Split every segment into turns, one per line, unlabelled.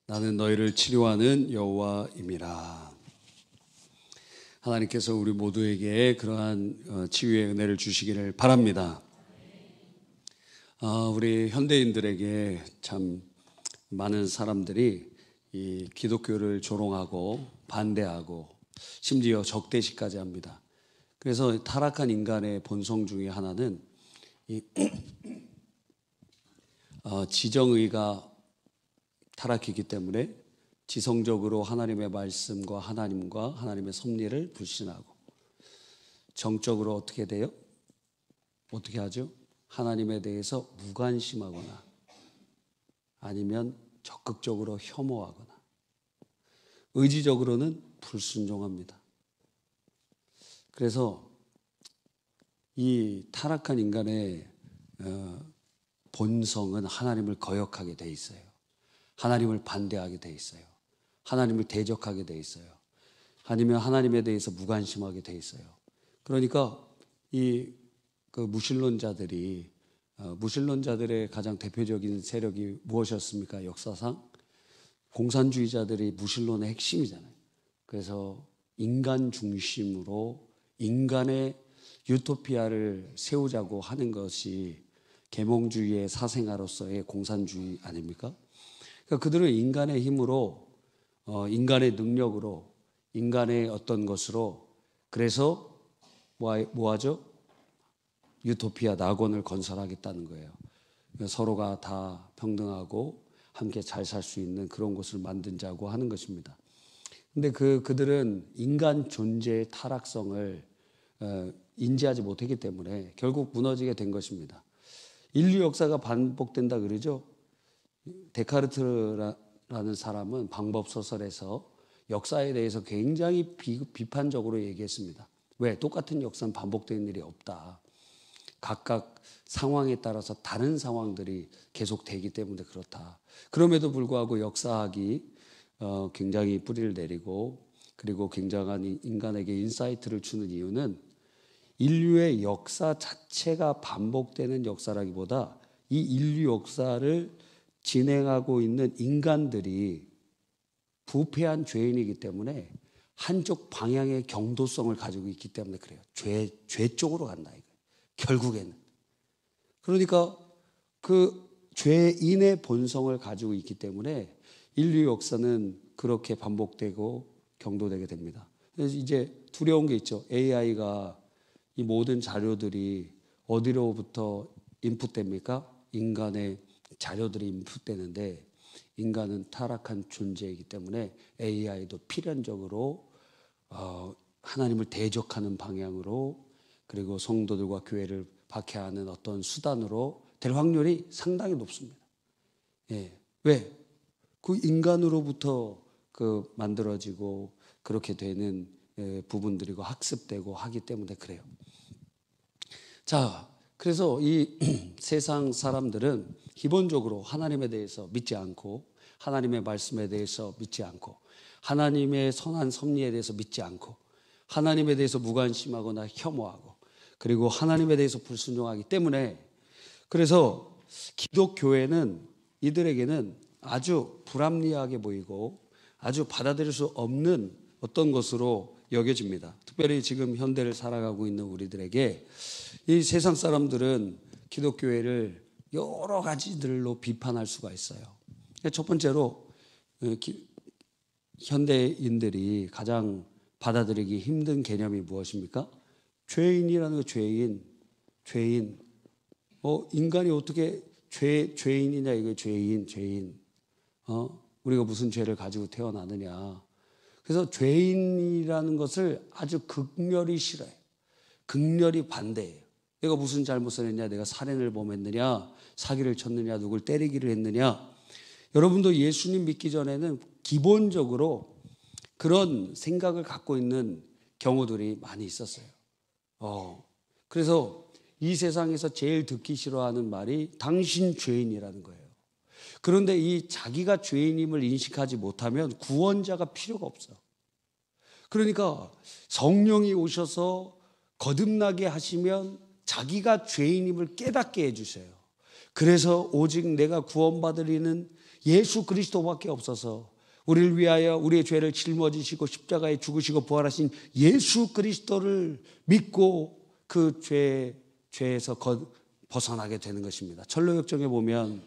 나는 너희를 치료하는 여호와임이라. 하나님께서 우리 모두에게 그러한 치유의 은혜를 주시기를 바랍니다. 우리 현대인들에게 참 많은 사람들이 이 기독교를 조롱하고 반대하고 심지어 적대시까지 합니다. 그래서 타락한 인간의 본성 중에 하나는 이 지정의가 타락했기 때문에 지성적으로 하나님의 말씀과 하나님과 하나님의 섭리를 불신하고, 정적으로 어떻게 돼요? 어떻게 하죠? 하나님에 대해서 무관심하거나 아니면 적극적으로 혐오하거나, 의지적으로는 불순종합니다. 그래서 이 타락한 인간의 본성은 하나님을 거역하게 돼 있어요. 하나님을 반대하게 돼 있어요. 하나님을 대적하게 돼 있어요. 아니면 하나님에 대해서 무관심하게 돼 있어요. 그러니까 무신론자들이 무신론자들의 가장 대표적인 세력이 무엇이었습니까? 역사상 공산주의자들이 무신론의 핵심이잖아요. 그래서 인간 중심으로 인간의 유토피아를 세우자고 하는 것이 계몽주의의 사생아로서의 공산주의 아닙니까? 그러니까 그들은 인간의 힘으로, 인간의 능력으로, 인간의 어떤 것으로, 그래서 뭐 하죠? 유토피아 낙원을 건설하겠다는 거예요. 서로가 다 평등하고 함께 잘 살 수 있는 그런 곳을 만들자고 하는 것입니다. 근데 그들은 인간 존재의 타락성을 인지하지 못했기 때문에 결국 무너지게 된 것입니다. 인류 역사가 반복된다 그러죠. 데카르트라는 사람은 방법소설에서 역사에 대해서 굉장히 비판적으로 얘기했습니다. 왜? 똑같은 역사는 반복되는 일이 없다. 각각 상황에 따라서 다른 상황들이 계속되기 때문에 그렇다. 그럼에도 불구하고 역사학이 굉장히 뿌리를 내리고, 그리고 굉장한 인간에게 인사이트를 주는 이유는 인류의 역사 자체가 반복되는 역사라기보다 이 인류 역사를 진행하고 있는 인간들이 부패한 죄인이기 때문에 한쪽 방향의 경도성을 가지고 있기 때문에 그래요. 죄 쪽으로 간다 이거예요. 결국에는. 그러니까 그 죄인의 본성을 가지고 있기 때문에 인류 역사는 그렇게 반복되고 경도되게 됩니다. 그래서 이제 두려운 게 있죠. AI가 이 모든 자료들이 어디로부터 인풋됩니까? 인간의 자료들이 인풋되는데, 인간은 타락한 존재이기 때문에 AI도 필연적으로 하나님을 대적하는 방향으로, 그리고 성도들과 교회를 박해하는 어떤 수단으로 될 확률이 상당히 높습니다. 예. 왜? 그 인간으로부터 만들어지고 그렇게 되는 부분들이고 학습되고 하기 때문에 그래요. 자, 그래서 이 세상 사람들은 기본적으로 하나님에 대해서 믿지 않고, 하나님의 말씀에 대해서 믿지 않고, 하나님의 선한 섭리에 대해서 믿지 않고, 하나님에 대해서 무관심하거나 혐오하고, 그리고 하나님에 대해서 불순종하기 때문에, 그래서 기독교회는 이들에게는 아주 불합리하게 보이고 아주 받아들일 수 없는 어떤 것으로 여겨집니다. 특별히 지금 현대를 살아가고 있는 우리들에게 이 세상 사람들은 기독교회를 여러 가지들로 비판할 수가 있어요. 첫 번째로 현대인들이 가장 받아들이기 힘든 개념이 무엇입니까? 죄인이라는 거. 죄인. 인간이 어떻게 죄인이냐, 이거 죄인. 우리가 무슨 죄를 가지고 태어나느냐. 그래서 죄인이라는 것을 아주 극렬히 싫어해요. 극렬히 반대해요. 내가 무슨 잘못을 했냐, 내가 살인을 범했느냐, 사기를 쳤느냐, 누굴 때리기를 했느냐. 여러분도 예수님 믿기 전에는 기본적으로 그런 생각을 갖고 있는 경우들이 많이 있었어요. 그래서 이 세상에서 제일 듣기 싫어하는 말이 당신 죄인이라는 거예요. 그런데 이 자기가 죄인임을 인식하지 못하면 구원자가 필요가 없어요. 그러니까 성령이 오셔서 거듭나게 하시면 자기가 죄인임을 깨닫게 해주세요. 그래서 오직 내가 구원받으리는 예수 그리스도밖에 없어서 우리를 위하여 우리의 죄를 짊어지시고 십자가에 죽으시고 부활하신 예수 그리스도를 믿고 그 죄에서 벗어나게 되는 것입니다. 철로역정에 보면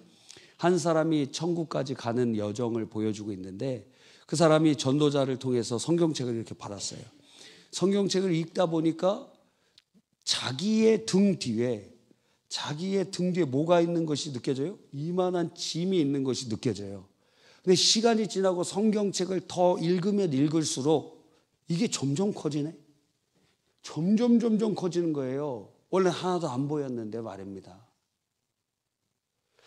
한 사람이 천국까지 가는 여정을 보여주고 있는데 그 사람이 전도자를 통해서 성경책을 이렇게 받았어요. 성경책을 읽다 보니까 자기의 등 뒤에 뭐가 있는 것이 느껴져요? 이만한 짐이 있는 것이 느껴져요. 근데 시간이 지나고 성경책을 더 읽으면 읽을수록 이게 점점 커지네. 점점 커지는 거예요. 원래 하나도 안 보였는데 말입니다.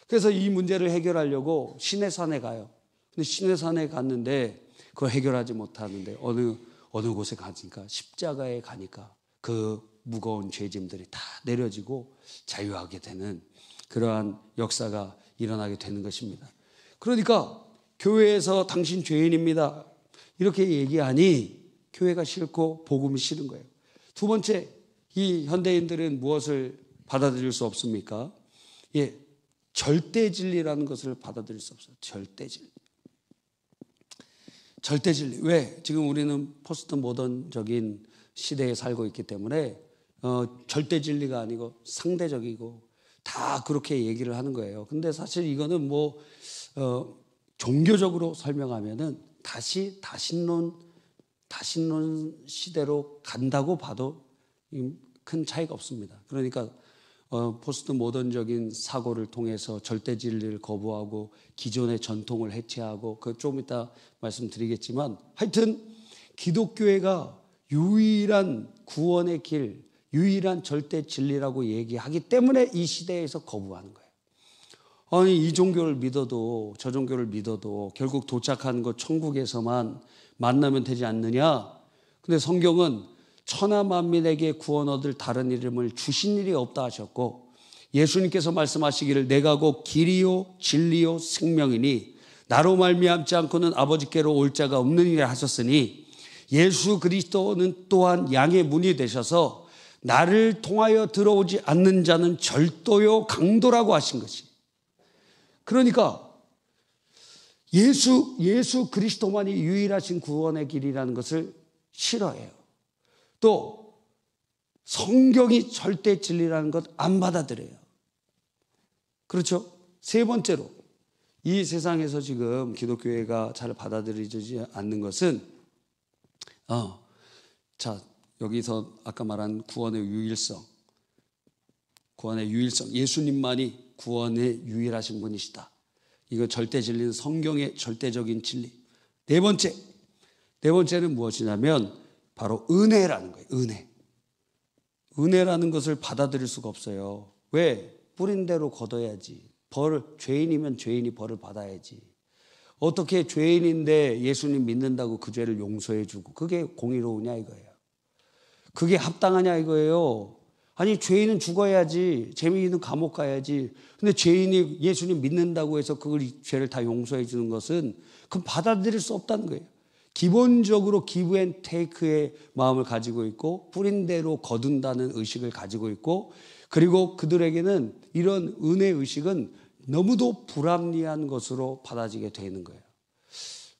그래서 이 문제를 해결하려고 시내산에 가요. 근데 시내산에 갔는데 그걸 해결하지 못하는데 어느 곳에 가니까 십자가에 가니까 그 무거운 죄짐들이 다 내려지고 자유하게 되는 그러한 역사가 일어나게 되는 것입니다. 그러니까 교회에서 당신 죄인입니다 이렇게 얘기하니 교회가 싫고 복음이 싫은 거예요. 두 번째, 이 현대인들은 무엇을 받아들일 수 없습니까? 절대 진리라는 것을 받아들일 수 없어요. 절대 진리. 왜? 지금 우리는 포스트 모던적인 시대에 살고 있기 때문에 절대 진리가 아니고 상대적이고 다 그렇게 얘기를 하는 거예요. 근데 사실 이거는 종교적으로 설명하면은 다신론 시대로 간다고 봐도 큰 차이가 없습니다. 그러니까 포스트 모던적인 사고를 통해서 절대 진리를 거부하고 기존의 전통을 해체하고 좀 이따 말씀드리겠지만 하여튼 기독교회가 유일한 구원의 길, 유일한 절대 진리라고 얘기하기 때문에 이 시대에서 거부하는 거예요. 아니 이 종교를 믿어도 저 종교를 믿어도 결국 도착하는 것 천국에서만 만나면 되지 않느냐. 근데 성경은 천하 만민에게 구원 얻을 다른 이름을 주신 일이 없다 하셨고 예수님께서 말씀하시기를 내가 곧 길이요 진리요 생명이니 나로 말미암지 않고는 아버지께로 올 자가 없느니라 하셨으니 예수 그리스도는 또한 양의 문이 되셔서 나를 통하여 들어오지 않는 자는 절도요 강도라고 하신 것이. 그러니까 예수 그리스도만이 유일하신 구원의 길이라는 것을 싫어해요. 또 성경이 절대 진리라는 것 안 받아들여요. 그렇죠? 세 번째로 이 세상에서 지금 기독교회가 잘 받아들이지 않는 것은 여기서 아까 말한 구원의 유일성, 예수님만이 구원의 유일하신 분이시다. 이거 절대 진리는 성경의 절대적인 진리. 네 번째는 무엇이냐면 바로 은혜라는 거예요. 은혜라는 것을 받아들일 수가 없어요. 왜? 뿌린 대로 걷어야지. 죄인이면 죄인이 벌을 받아야지. 어떻게 죄인인데 예수님 믿는다고 그 죄를 용서해 주고 그게 공의로우냐 이거예요. 그게 합당하냐 이거예요. 아니 죄인은 죽어야지. 죄인은 감옥 가야지. 근데 죄인이 예수님 믿는다고 해서 그걸 죄를 다 용서해 주는 것은 그건 받아들일 수 없다는 거예요. 기본적으로 기브 앤 테이크의 마음을 가지고 있고 뿌린 대로 거둔다는 의식을 가지고 있고 그리고 그들에게는 이런 은혜 의식은 너무도 불합리한 것으로 받아지게 되는 거예요.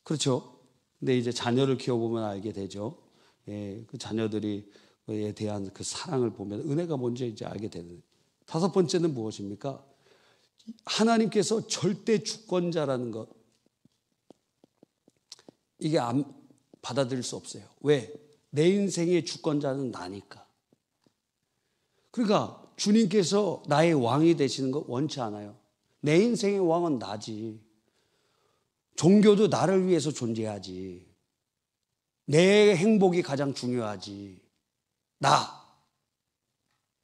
그렇죠? 근데 이제 자녀를 키워보면 알게 되죠. 그 자녀들에 대한 그 사랑을 보면 은혜가 뭔지 이제 알게 되는 거예요. 다섯 번째는 무엇입니까? 하나님께서 절대 주권자라는 것. 이게 받아들일 수 없어요. 왜? 내 인생의 주권자는 나니까. 그러니까 주님께서 나의 왕이 되시는 거 원치 않아요. 내 인생의 왕은 나지. 종교도 나를 위해서 존재하지. 내 행복이 가장 중요하지.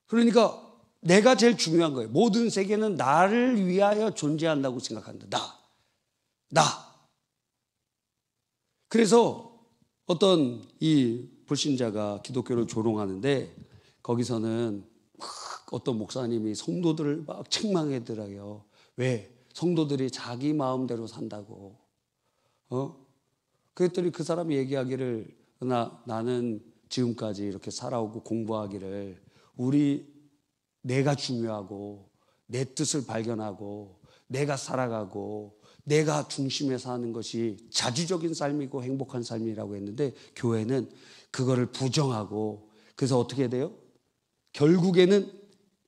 그러니까 내가 제일 중요한 거예요. 모든 세계는 나를 위하여 존재한다고 생각한다. 나. 그래서 어떤 이 불신자가 기독교를 조롱하는데 거기서는 막 어떤 목사님이 성도들을 막 책망하더라고요. 왜? 성도들이 자기 마음대로 산다고. 그랬더니 그 사람이 얘기하기를 나는 지금까지 이렇게 살아오고 공부하기를 내가 중요하고 내 뜻을 발견하고 내가 살아가고 내가 중심에 사는 것이 자주적인 삶이고 행복한 삶이라고 했는데, 교회는 그거를 부정하고, 그래서 어떻게 돼요? 결국에는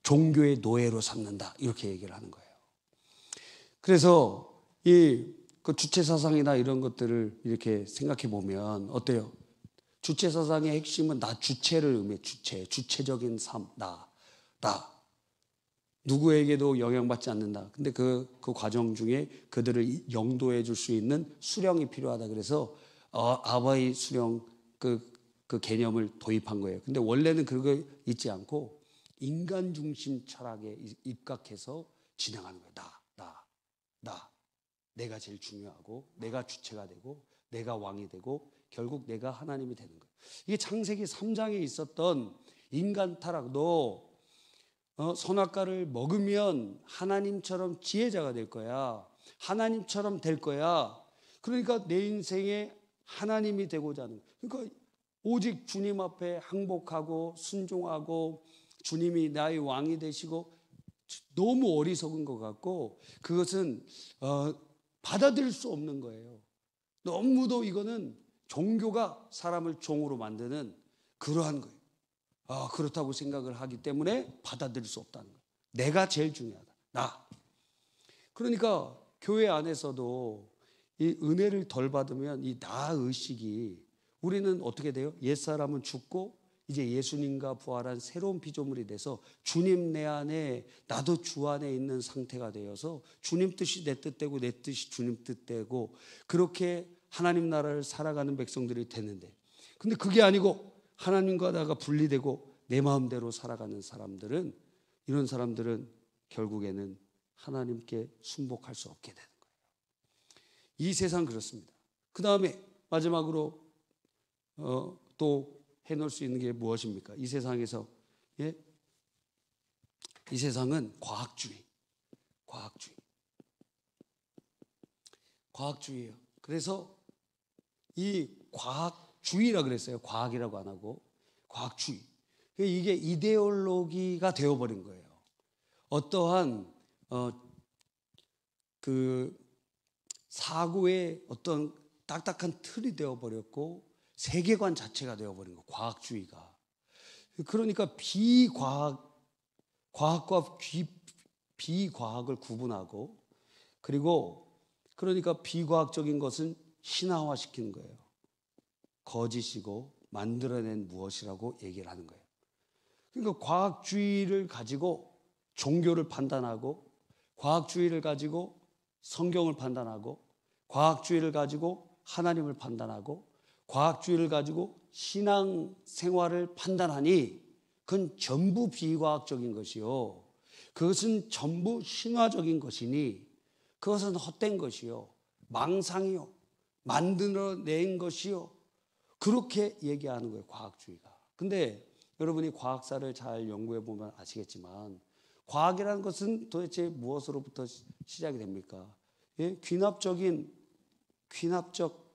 종교의 노예로 삼는다, 이렇게 얘기를 하는 거예요. 그래서 그 주체 사상이나 이런 것들을 이렇게 생각해 보면 어때요? 주체 사상의 핵심은 나 주체를 의미해. 주체적인 삶, 나 누구에게도 영향받지 않는다. 근데 그 과정 중에 그들을 영도해 줄 수 있는 수령이 필요하다. 그래서 아바이 수령 그 개념을 도입한 거예요. 근데 원래는 그거 있지 않고 인간 중심 철학에 입각해서 진행하는 거예요. 나. 내가 제일 중요하고, 내가 주체가 되고, 내가 왕이 되고, 결국 내가 하나님이 되는 거예요. 이게 창세기 3장에 있었던 인간 타락도 선악과를 먹으면 하나님처럼 지혜자가 될 거야. 하나님처럼 될 거야. 그러니까 내 인생에 하나님이 되고자 하는 거야. 그러니까 오직 주님 앞에 항복하고 순종하고 주님이 나의 왕이 되시고, 너무 어리석은 것 같고 그것은 받아들일 수 없는 거예요. 너무도 이거는 종교가 사람을 종으로 만드는 그러한 거예요. 그렇다고 생각을 하기 때문에 받아들일 수 없다는 거예요. 내가 제일 중요하다. 나. 그러니까 교회 안에서도 이 은혜를 덜 받으면 이 나 의식이, 우리는 어떻게 돼요? 옛사람은 죽고 이제 예수님과 부활한 새로운 피조물이 돼서 주님 내 안에, 나도 주 안에 있는 상태가 되어서 주님 뜻이 내 뜻되고 내 뜻이 주님 뜻되고, 그렇게 하나님 나라를 살아가는 백성들이 됐는데, 근데 그게 아니고 하나님과 나가 분리되고 내 마음대로 살아가는 사람들은, 이런 사람들은 결국에는 하나님께 순복할 수 없게 되는 거예요. 이 세상 그렇습니다. 그 다음에 마지막으로 또 해놓을 수 있는 게 무엇입니까? 이 세상에서, 이 세상은 과학주의예요. 그래서 이 과학주의라 그랬어요. 과학이라고 안 하고 과학주의. 이게 이데올로기가 되어버린 거예요. 어떠한 그 사고의 어떤 딱딱한 틀이 되어버렸고 세계관 자체가 되어버린 거예요. 과학주의가. 그러니까 과학과 비과학을 구분하고, 그리고 그러니까 비과학적인 것은 신화화시키는 거예요. 거짓이고 만들어낸 무엇이라고 얘기를 하는 거예요. 그러니까 과학주의를 가지고 종교를 판단하고, 과학주의를 가지고 성경을 판단하고, 과학주의를 가지고 하나님을 판단하고, 과학주의를 가지고 신앙생활을 판단하니 그건 전부 비과학적인 것이요, 그것은 전부 신화적인 것이니 그것은 헛된 것이요, 망상이요, 만들어낸 것이요, 그렇게 얘기하는 거예요, 과학주의가. 근데 여러분이 과학사를 잘 연구해 보면 아시겠지만, 과학이라는 것은 도대체 무엇으로부터 시작이 됩니까? 귀납적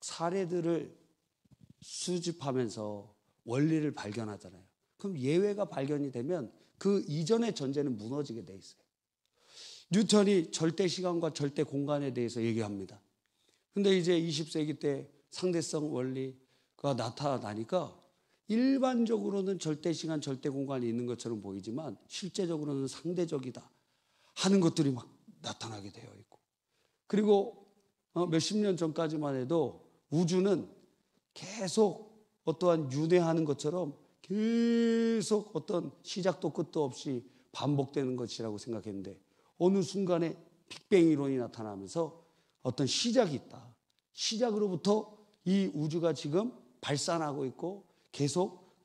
사례들을 수집하면서 원리를 발견하잖아요. 그럼 예외가 발견이 되면 그 이전의 전제는 무너지게 돼 있어요. 뉴턴이 절대 시간과 절대 공간에 대해서 얘기합니다. 근데 이제 20세기 때 상대성 원리가 나타나니까 일반적으로는 절대 시간, 절대 공간이 있는 것처럼 보이지만 실제적으로는 상대적이다 하는 것들이 막 나타나게 되어 있고, 그리고 몇십 년 전까지만 해도 우주는 계속 어떠한 윤회하는 것처럼 계속 어떤 시작도 끝도 없이 반복되는 것이라고 생각했는데, 어느 순간에 빅뱅 이론이 나타나면서 어떤 시작이 있다. 시작으로부터 이 우주가 지금 발산하고 있고 계속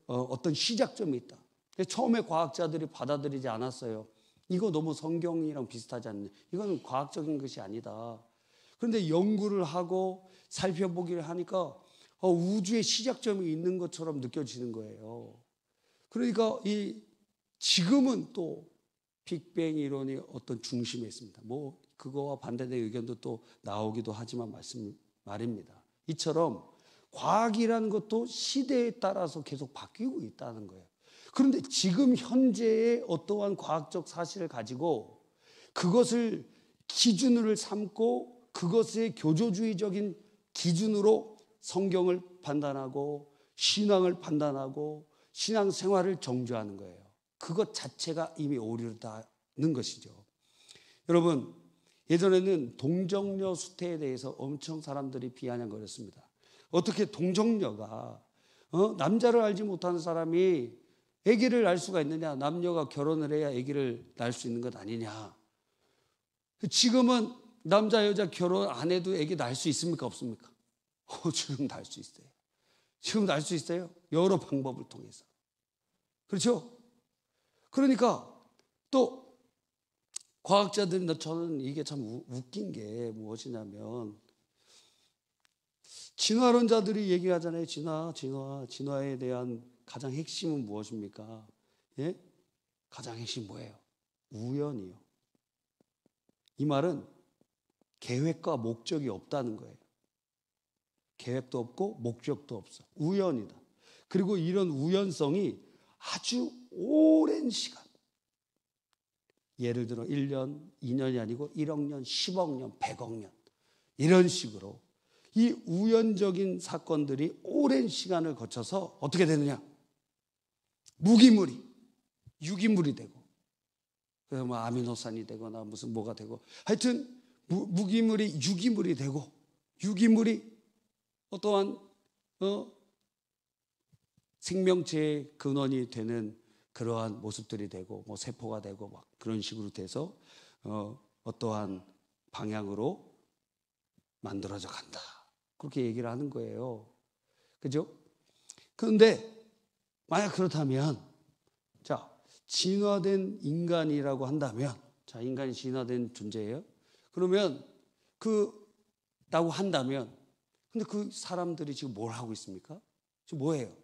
어떤 시작점이 있다. 처음에 과학자들이 받아들이지 않았어요. 이거 너무 성경이랑 비슷하지 않냐. 이건 과학적인 것이 아니다. 그런데 연구를 하고 살펴보기를 하니까 우주의 시작점이 있는 것처럼 느껴지는 거예요. 그러니까 지금은 또 빅뱅 이론이 어떤 중심에 있습니다. 뭐 그거와 반대된 의견도 또 나오기도 하지만 말입니다. 이처럼 과학이라는 것도 시대에 따라서 계속 바뀌고 있다는 거예요. 그런데 지금 현재의 어떠한 과학적 사실을 가지고 그것을 기준을 삼고 그것의 교조주의적인 기준으로 성경을 판단하고 신앙을 판단하고 신앙생활을 정죄하는 거예요. 그것 자체가 이미 오류다는 것이죠. 여러분, 예전에는 동정녀 수태에 대해서 엄청 사람들이 비아냥거렸습니다. 어떻게 동정녀가 남자를 알지 못하는 사람이 아기를 낳을 수가 있느냐? 남녀가 결혼을 해야 아기를 낳을 수 있는 것 아니냐? 지금은 남자 여자 결혼 안 해도 아기 낳을 수 있습니까? 없습니까? 지금 낳을 수 있어요. 지금 낳을 수 있어요. 여러 방법을 통해서. 그렇죠? 그러니까 또 과학자들이, 저는 이게 참 웃긴 게 무엇이냐면, 진화론자들이 얘기하잖아요. 진화에 대한 가장 핵심은 무엇입니까? 예? 가장 핵심 뭐예요? 우연이요. 이 말은 계획과 목적이 없다는 거예요. 계획도 없고 목적도 없어. 우연이다. 그리고 이런 우연성이 아주 오랜 시간, 예를 들어 1년, 2년이 아니고 1억 년, 10억 년, 100억 년, 이런 식으로 이 우연적인 사건들이 오랜 시간을 거쳐서 어떻게 되느냐? 무기물이, 유기물이 되고, 뭐 아미노산이 되거나 무슨 뭐가 되고, 하여튼 무기물이 유기물이 되고, 유기물이 어떠한 생명체의 근원이 되는 그러한 모습들이 되고, 뭐 세포가 되고 막 그런 식으로 돼서 어떠한 방향으로 만들어져 간다. 그렇게 얘기를 하는 거예요. 그죠? 그런데 만약 그렇다면, 자, 진화된 인간이라고 한다면, 자, 인간이 진화된 존재예요. 그러면 라고 한다면, 근데 그 사람들이 지금 뭘 하고 있습니까? 지금 뭐예요?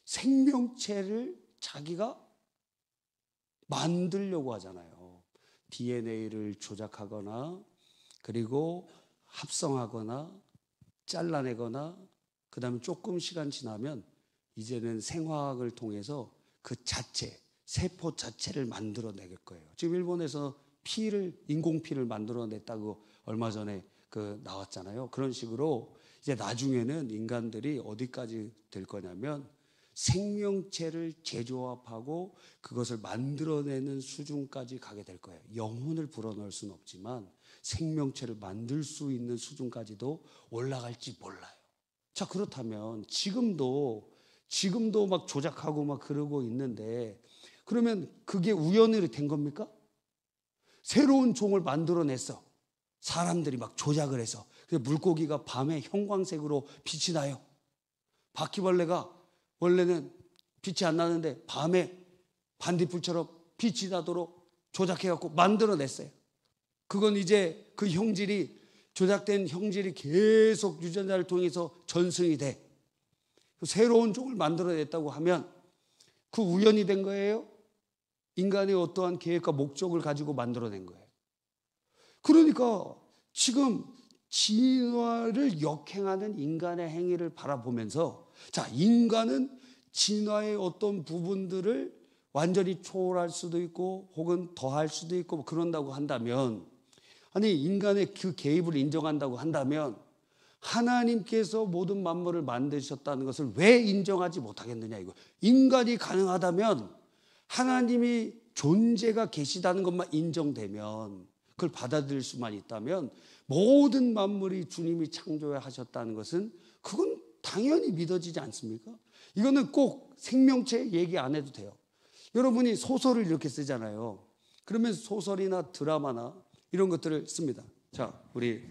생명체를 자기가 만들려고 하잖아요. DNA를 조작하거나, 그리고 합성하거나, 잘라내거나, 그 다음에 조금 시간 지나면 이제는 생화학을 통해서 그 자체, 세포 자체를 만들어낼 거예요. 지금 일본에서 인공피를 만들어냈다고 얼마 전에 나왔잖아요. 그런 식으로 이제 나중에는 인간들이 어디까지 될 거냐면 생명체를 재조합하고 그것을 만들어내는 수준까지 가게 될 거예요. 영혼을 불어넣을 수는 없지만 생명체를 만들 수 있는 수준까지도 올라갈지 몰라요. 자, 그렇다면 지금도 막 조작하고 막 그러고 있는데, 그러면 그게 우연으로 된 겁니까? 새로운 종을 만들어냈어. 사람들이 막 조작을 해서. 물고기가 밤에 형광색으로 빛이 나요. 바퀴벌레가 원래는 빛이 안 나는데 밤에 반딧불처럼 빛이 나도록 조작해갖고 만들어냈어요. 그건 이제 그 형질이, 조작된 형질이 계속 유전자를 통해서 전승이 돼. 새로운 종을 만들어냈다고 하면 그 우연이 된 거예요? 인간의 어떠한 계획과 목적을 가지고 만들어낸 거예요. 그러니까 지금 진화를 역행하는 인간의 행위를 바라보면서, 자, 인간은 진화의 어떤 부분들을 완전히 초월할 수도 있고 혹은 더할 수도 있고 뭐 그런다고 한다면, 아니 인간의 그 개입을 인정한다고 한다면 하나님께서 모든 만물을 만드셨다는 것을 왜 인정하지 못하겠느냐 이거. 인간이 가능하다면, 하나님이 존재가 계시다는 것만 인정되면, 그걸 받아들일 수만 있다면 모든 만물이 주님이 창조하셨다는 것은 그건 당연히 믿어지지 않습니까? 이거는 꼭 생명체 얘기 안 해도 돼요. 여러분이 소설을 이렇게 쓰잖아요. 그러면 소설이나 드라마나 이런 것들을 씁니다. 자, 우리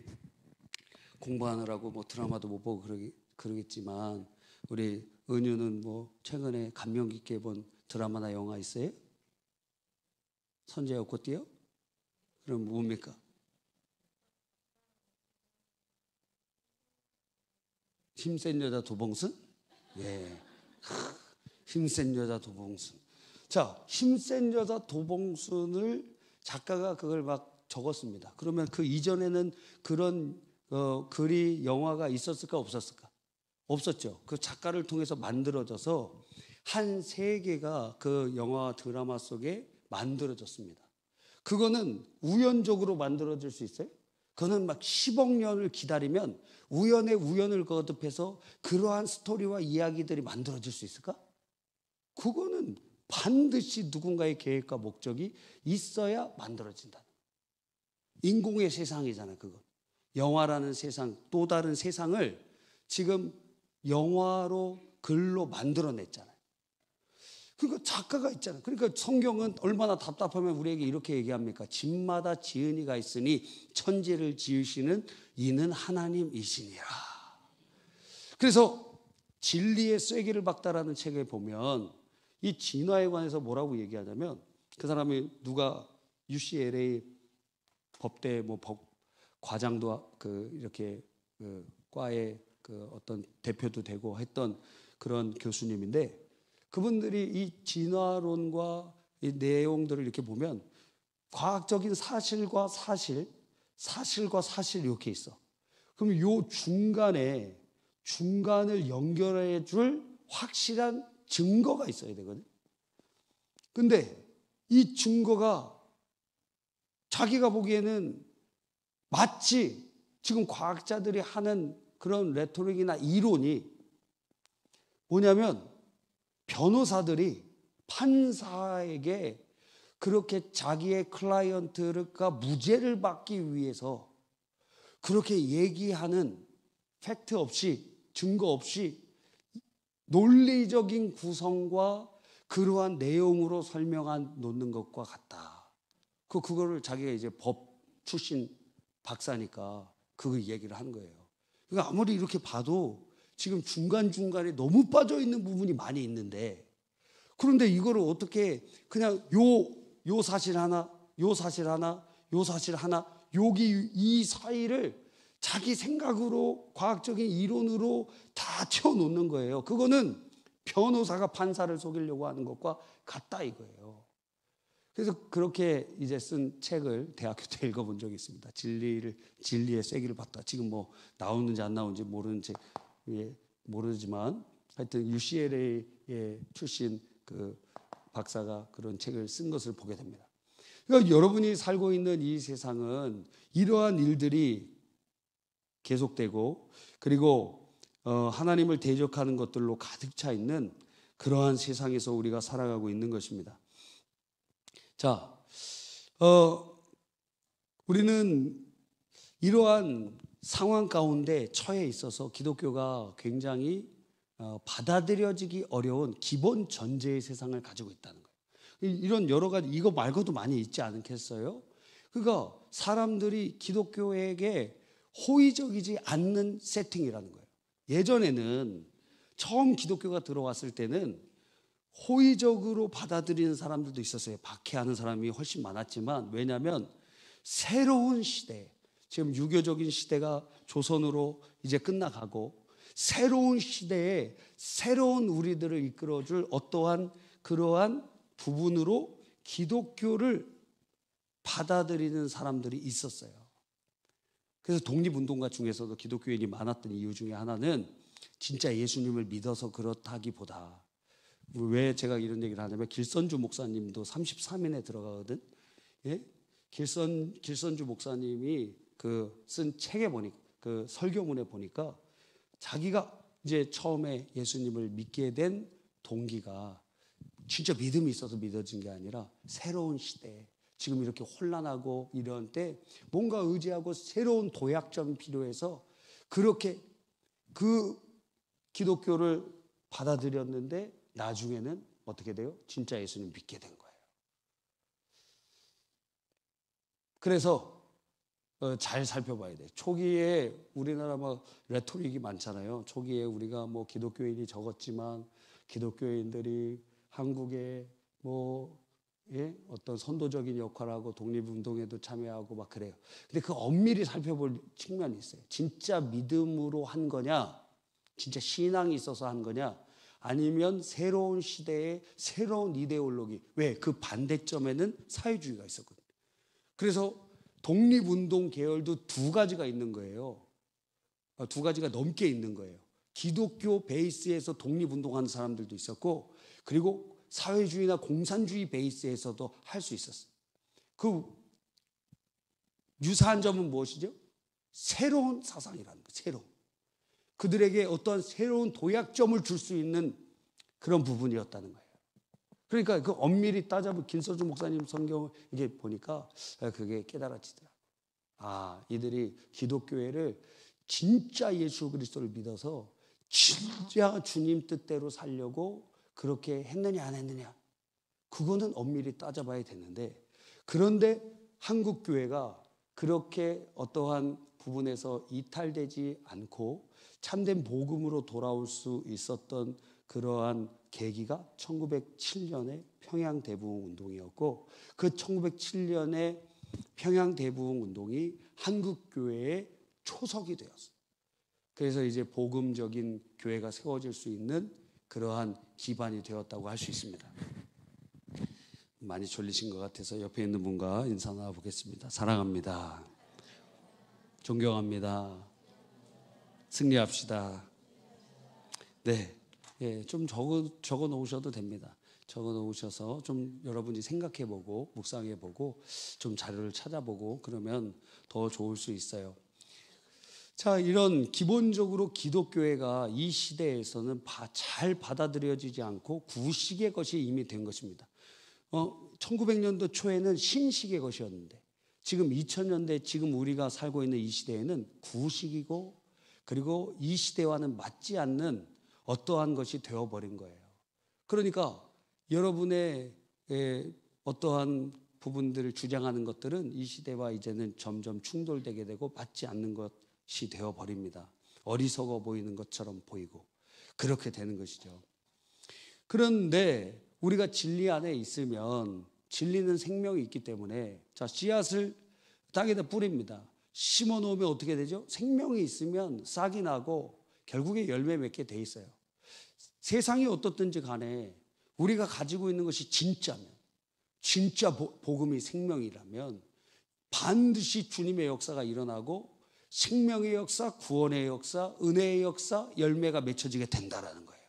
공부하느라고 뭐 드라마도 못 보고 그러겠지만, 우리 은유는 뭐 최근에 감명 깊게 본 드라마나 영화 있어요? 선제와 꽃띠요? 그럼 뭡니까? 힘센 여자 도봉순? 예. 힘센 여자 도봉순. 자, 힘센 여자 도봉순을 작가가 그걸 막 적었습니다. 그러면 그 이전에는 그런 글이, 영화가 있었을까 없었을까? 없었죠. 그 작가를 통해서 만들어져서 한 세계가 그 영화 드라마 속에 만들어졌습니다. 그거는 우연적으로 만들어질 수 있어요? 그거는 막 10억 년을 기다리면 우연의 우연을 거듭해서 그러한 스토리와 이야기들이 만들어질 수 있을까? 그거는 반드시 누군가의 계획과 목적이 있어야 만들어진다. 인공의 세상이잖아요, 그건. 영화라는 세상, 또 다른 세상을 지금 영화로 글로 만들어냈잖아요. 그러니까 작가가 있잖아요. 그러니까 성경은 얼마나 답답하면 우리에게 이렇게 얘기합니까? 집마다 지은이가 있으니 천지를 지으시는 이는 하나님이시니라. 그래서 진리의 쐐기를 박다라는 책에 보면 이 진화에 관해서 뭐라고 얘기하냐면, 그 사람이 누가 UCLA 법대 뭐 법 과장도 이렇게 과의 어떤 대표도 되고 했던 그런 교수님인데, 그분들이 이 진화론과 이 내용들을 이렇게 보면 과학적인 사실과 사실, 사실과 사실 이렇게 있어. 그럼 요 중간을 연결해 줄 확실한 증거가 있어야 되거든. 근데 이 증거가 자기가 보기에는 마치 지금 과학자들이 하는 그런 레토릭이나 이론이 뭐냐면, 변호사들이 판사에게 그렇게 자기의 클라이언트가 무죄를 받기 위해서 그렇게 얘기하는 팩트 없이, 증거 없이 논리적인 구성과 그러한 내용으로 놓는 것과 같다. 그거를 자기가 이제 법 출신 박사니까 그 얘기를 한 거예요. 그러니까 아무리 이렇게 봐도 지금 중간중간에 너무 빠져 있는 부분이 많이 있는데, 그런데 이거를 어떻게 그냥 요 사실 하나, 요 사실 하나, 요 사실 하나, 여기 이 사이를 자기 생각으로 과학적인 이론으로 다 채워놓는 거예요. 그거는 변호사가 판사를 속이려고 하는 것과 같다 이거예요. 그래서 그렇게 이제 쓴 책을 대학교 때 읽어본 적이 있습니다. 진리의 쐐기를 박다. 지금 뭐 나오는지 안 나오는지 모르지만 하여튼 UCLA 출신 그 박사가 그런 책을 쓴 것을 보게 됩니다. 그러니까 여러분이 살고 있는 이 세상은 이러한 일들이 계속되고, 그리고 하나님을 대적하는 것들로 가득 차 있는 그러한 세상에서 우리가 살아가고 있는 것입니다. 자, 우리는 이러한 상황 가운데 처해 있어서 기독교가 굉장히 받아들여지기 어려운 기본 전제의 세상을 가지고 있다는 거예요. 이런 여러 가지, 이거 말고도 많이 있지 않겠어요? 그러니까 사람들이 기독교에게 호의적이지 않는 세팅이라는 거예요. 예전에는 처음 기독교가 들어왔을 때는 호의적으로 받아들이는 사람들도 있었어요. 박해하는 사람이 훨씬 많았지만, 왜냐하면 새로운 시대, 지금 유교적인 시대가 조선으로 이제 끝나가고 새로운 시대에 새로운 우리들을 이끌어줄 어떠한 그러한 부분으로 기독교를 받아들이는 사람들이 있었어요. 그래서 독립운동가 중에서도 기독교인이 많았던 이유 중에 하나는 진짜 예수님을 믿어서 그렇다기보다, 왜 제가 이런 얘기를 하냐면, 길선주 목사님도 33인에 들어가거든. 예? 길선주 목사님이 쓴 책에 보니까, 그 설교문에 보니까 자기가 이제 처음에 예수님을 믿게 된 동기가 진짜 믿음이 있어서 믿어진 게 아니라 새로운 시대에 지금 이렇게 혼란하고 이런 때 뭔가 의지하고 새로운 도약점이 필요해서 그렇게 그 기독교를 받아들였는데, 나중에는 어떻게 돼요? 진짜 예수님 믿게 된 거예요. 그래서 잘 살펴봐야 돼요. 초기에 우리나라 막 레토릭이 많잖아요. 초기에 우리가 뭐 기독교인이 적었지만 기독교인들이 한국에 어떤 선도적인 역할을 하고 독립운동에도 참여하고 막 그래요. 근데 그 엄밀히 살펴볼 측면이 있어요. 진짜 믿음으로 한 거냐, 진짜 신앙이 있어서 한 거냐, 아니면 새로운 시대의 새로운 이데올로기. 왜? 그 반대점에는 사회주의가 있었거든요. 그래서 독립운동 계열도 두 가지가 있는 거예요. 두 가지가 넘게 있는 거예요. 기독교 베이스에서 독립운동하는 사람들도 있었고, 그리고 사회주의나 공산주의 베이스에서도 할 수 있었어요. 유사한 점은 무엇이죠? 새로운 사상이라는 거예요. 새로운. 그들에게 어떤 새로운 도약점을 줄 수 있는 그런 부분이었다는 거예요. 그러니까 그 엄밀히 따져보면 김서주 목사님 성경 이게 보니까 그게 깨달아지더라. 아, 이들이 기독교회를 진짜 예수 그리스도를 믿어서 진짜 주님 뜻대로 살려고 그렇게 했느냐 안 했느냐, 그거는 엄밀히 따져봐야 되는데, 그런데 한국 교회가 그렇게 어떠한 부분에서 이탈되지 않고 참된 복음으로 돌아올 수 있었던 그러한 계기가 1907년의 평양대부흥운동이었고, 그 1907년의 평양대부흥운동이 한국교회의 초석이 되었어요. 그래서 이제 복음적인 교회가 세워질 수 있는 그러한 기반이 되었다고 할 수 있습니다. 많이 졸리신 것 같아서 옆에 있는 분과 인사 나눠보겠습니다. 사랑합니다. 존경합니다. 승리합시다. 네, 좀 적어 놓으셔도 됩니다. 적어 놓으셔서 좀 여러분이 생각해보고 묵상해보고 좀 자료를 찾아보고 그러면 더 좋을 수 있어요. 자, 이런 기본적으로 기독교회가 이 시대에서는 잘 받아들여지지 않고 구식의 것이 이미 된 것입니다. 1900년도 초에는 신식의 것이었는데 지금 2000년대 지금 우리가 살고 있는 이 시대에는 구식이고, 그리고 이 시대와는 맞지 않는 어떠한 것이 되어버린 거예요. 그러니까 여러분의 어떠한 부분들을 주장하는 것들은 이 시대와 이제는 점점 충돌되게 되고 맞지 않는 것이 되어버립니다. 어리석어 보이는 것처럼 보이고 그렇게 되는 것이죠. 그런데 우리가 진리 안에 있으면, 진리는 생명이 있기 때문에, 자, 씨앗을 땅에다 뿌립니다. 심어 놓으면 어떻게 되죠? 생명이 있으면 싹이 나고 결국에 열매 맺게 돼 있어요. 세상이 어떻든지 간에 우리가 가지고 있는 것이 진짜면, 진짜 복음이 생명이라면 반드시 주님의 역사가 일어나고 생명의 역사, 구원의 역사, 은혜의 역사, 열매가 맺혀지게 된다라는 거예요.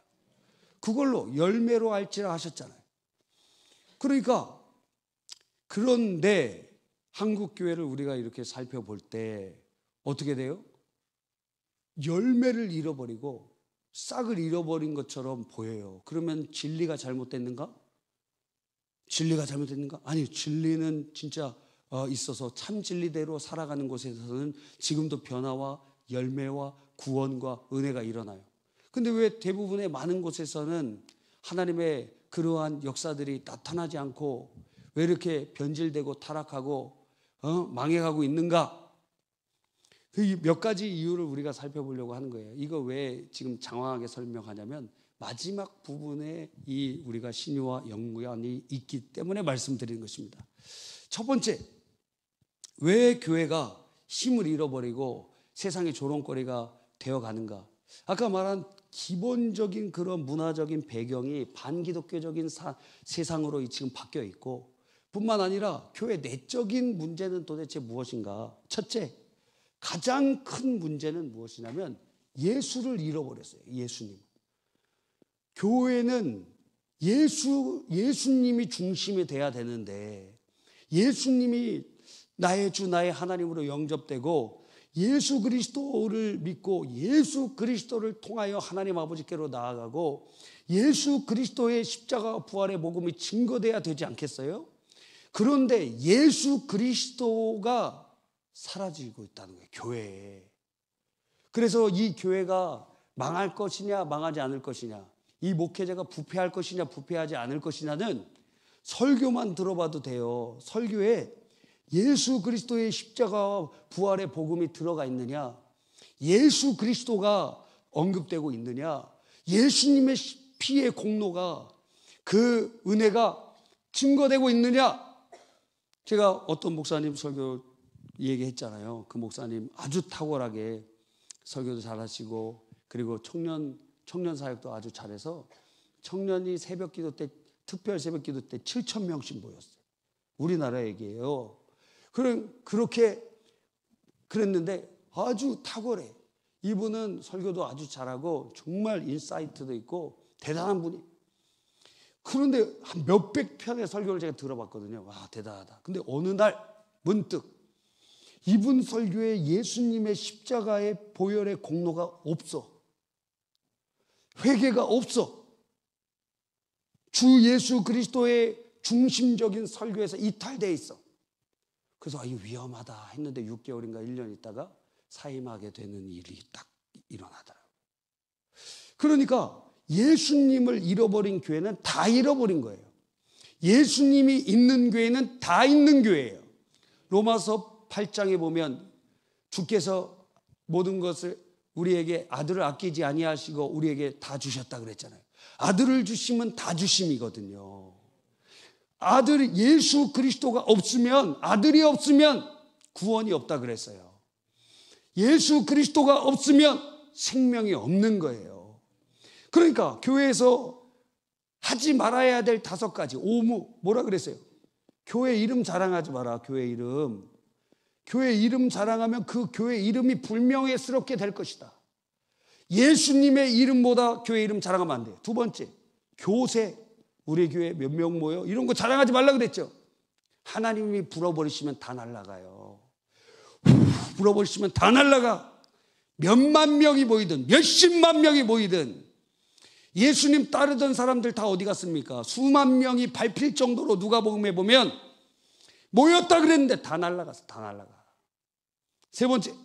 그걸로 열매로 알지라 하셨잖아요. 그러니까 그런데 한국 교회를 우리가 이렇게 살펴볼 때 어떻게 돼요? 열매를 잃어버리고 싹을 잃어버린 것처럼 보여요. 그러면 진리가 잘못됐는가? 진리가 잘못됐는가? 아니, 진리는 진짜 있어서 참 진리대로 살아가는 곳에서는 지금도 변화와 열매와 구원과 은혜가 일어나요. 근데 왜 대부분의 많은 곳에서는 하나님의 그러한 역사들이 나타나지 않고 왜 이렇게 변질되고 타락하고 망해가고 있는가? 그 몇 가지 이유를 우리가 살펴보려고 하는 거예요. 이거 왜 지금 장황하게 설명하냐면 마지막 부분에 이 우리가 신유와 연관이 있기 때문에 말씀드리는 것입니다. 첫 번째, 왜 교회가 힘을 잃어버리고 세상의 조롱거리가 되어가는가? 아까 말한 기본적인 그런 문화적인 배경이 반기독교적인 세상으로 지금 바뀌어 있고, 뿐만 아니라 교회 내적인 문제는 도대체 무엇인가? 첫째, 가장 큰 문제는 무엇이냐면 예수를 잃어버렸어요. 예수님. 교회는 예수님이 중심이 돼야 되는데, 예수님이 나의 주 나의 하나님으로 영접되고 예수 그리스도를 믿고 예수 그리스도를 통하여 하나님 아버지께로 나아가고 예수 그리스도의 십자가 부활의 복음이 증거돼야 되지 않겠어요? 그런데 예수 그리스도가 사라지고 있다는 거예요, 교회에. 그래서 이 교회가 망할 것이냐 망하지 않을 것이냐, 이 목회자가 부패할 것이냐 부패하지 않을 것이냐는 설교만 들어봐도 돼요. 설교에 예수 그리스도의 십자가 부활의 복음이 들어가 있느냐, 예수 그리스도가 언급되고 있느냐, 예수님의 피의 공로가, 그 은혜가 증거되고 있느냐. 제가 어떤 목사님 설교 얘기했잖아요. 그 목사님 아주 탁월하게 설교도 잘하시고 그리고 청년 사역도 아주 잘해서 청년이 새벽 기도 때, 특별 새벽 기도 때 7,000명씩 모였어요. 우리나라 얘기예요. 그렇게 그랬는데 아주 탁월해. 이분은 설교도 아주 잘하고 정말 인사이트도 있고 대단한 분이. 그런데 한 몇백 편의 설교를 제가 들어봤거든요. 와, 대단하다. 근데 어느 날 문득 이분 설교에 예수님의 십자가의 보혈의 공로가 없어. 회개가 없어. 주 예수 그리스도의 중심적인 설교에서 이탈되어 있어. 그래서 이거 위험하다 했는데 6개월인가 1년 있다가 사임하게 되는 일이 딱 일어나더라고요. 그러니까 예수님을 잃어버린 교회는 다 잃어버린 거예요. 예수님이 있는 교회는 다 있는 교회예요. 로마서 8장에 보면 주께서 모든 것을 우리에게 아들을 아끼지 아니하시고 우리에게 다 주셨다 그랬잖아요. 아들을 주시면 다 주심이거든요. 아들 예수 그리스도가 없으면, 아들이 없으면 구원이 없다 그랬어요. 예수 그리스도가 없으면 생명이 없는 거예요. 그러니까 교회에서 하지 말아야 될 5가지 오무, 뭐라 그랬어요? 교회 이름 자랑하지 마라. 교회 이름. 교회 이름 자랑하면 그 교회 이름이 불명예스럽게 될 것이다. 예수님의 이름보다 교회 이름 자랑하면 안 돼요. 2번째, 교세. 우리 교회 몇 명 모여? 이런 거 자랑하지 말라 그랬죠. 하나님이 불어버리시면 다 날아가요. 불어버리시면 다 날아가. 몇만 명이 모이든 몇십만 명이 모이든 예수님 따르던 사람들 다 어디 갔습니까? 수만 명이 밟힐 정도로 누가복음에 보면 모였다 그랬는데 다 날아갔어. 다 날아가. 3번째,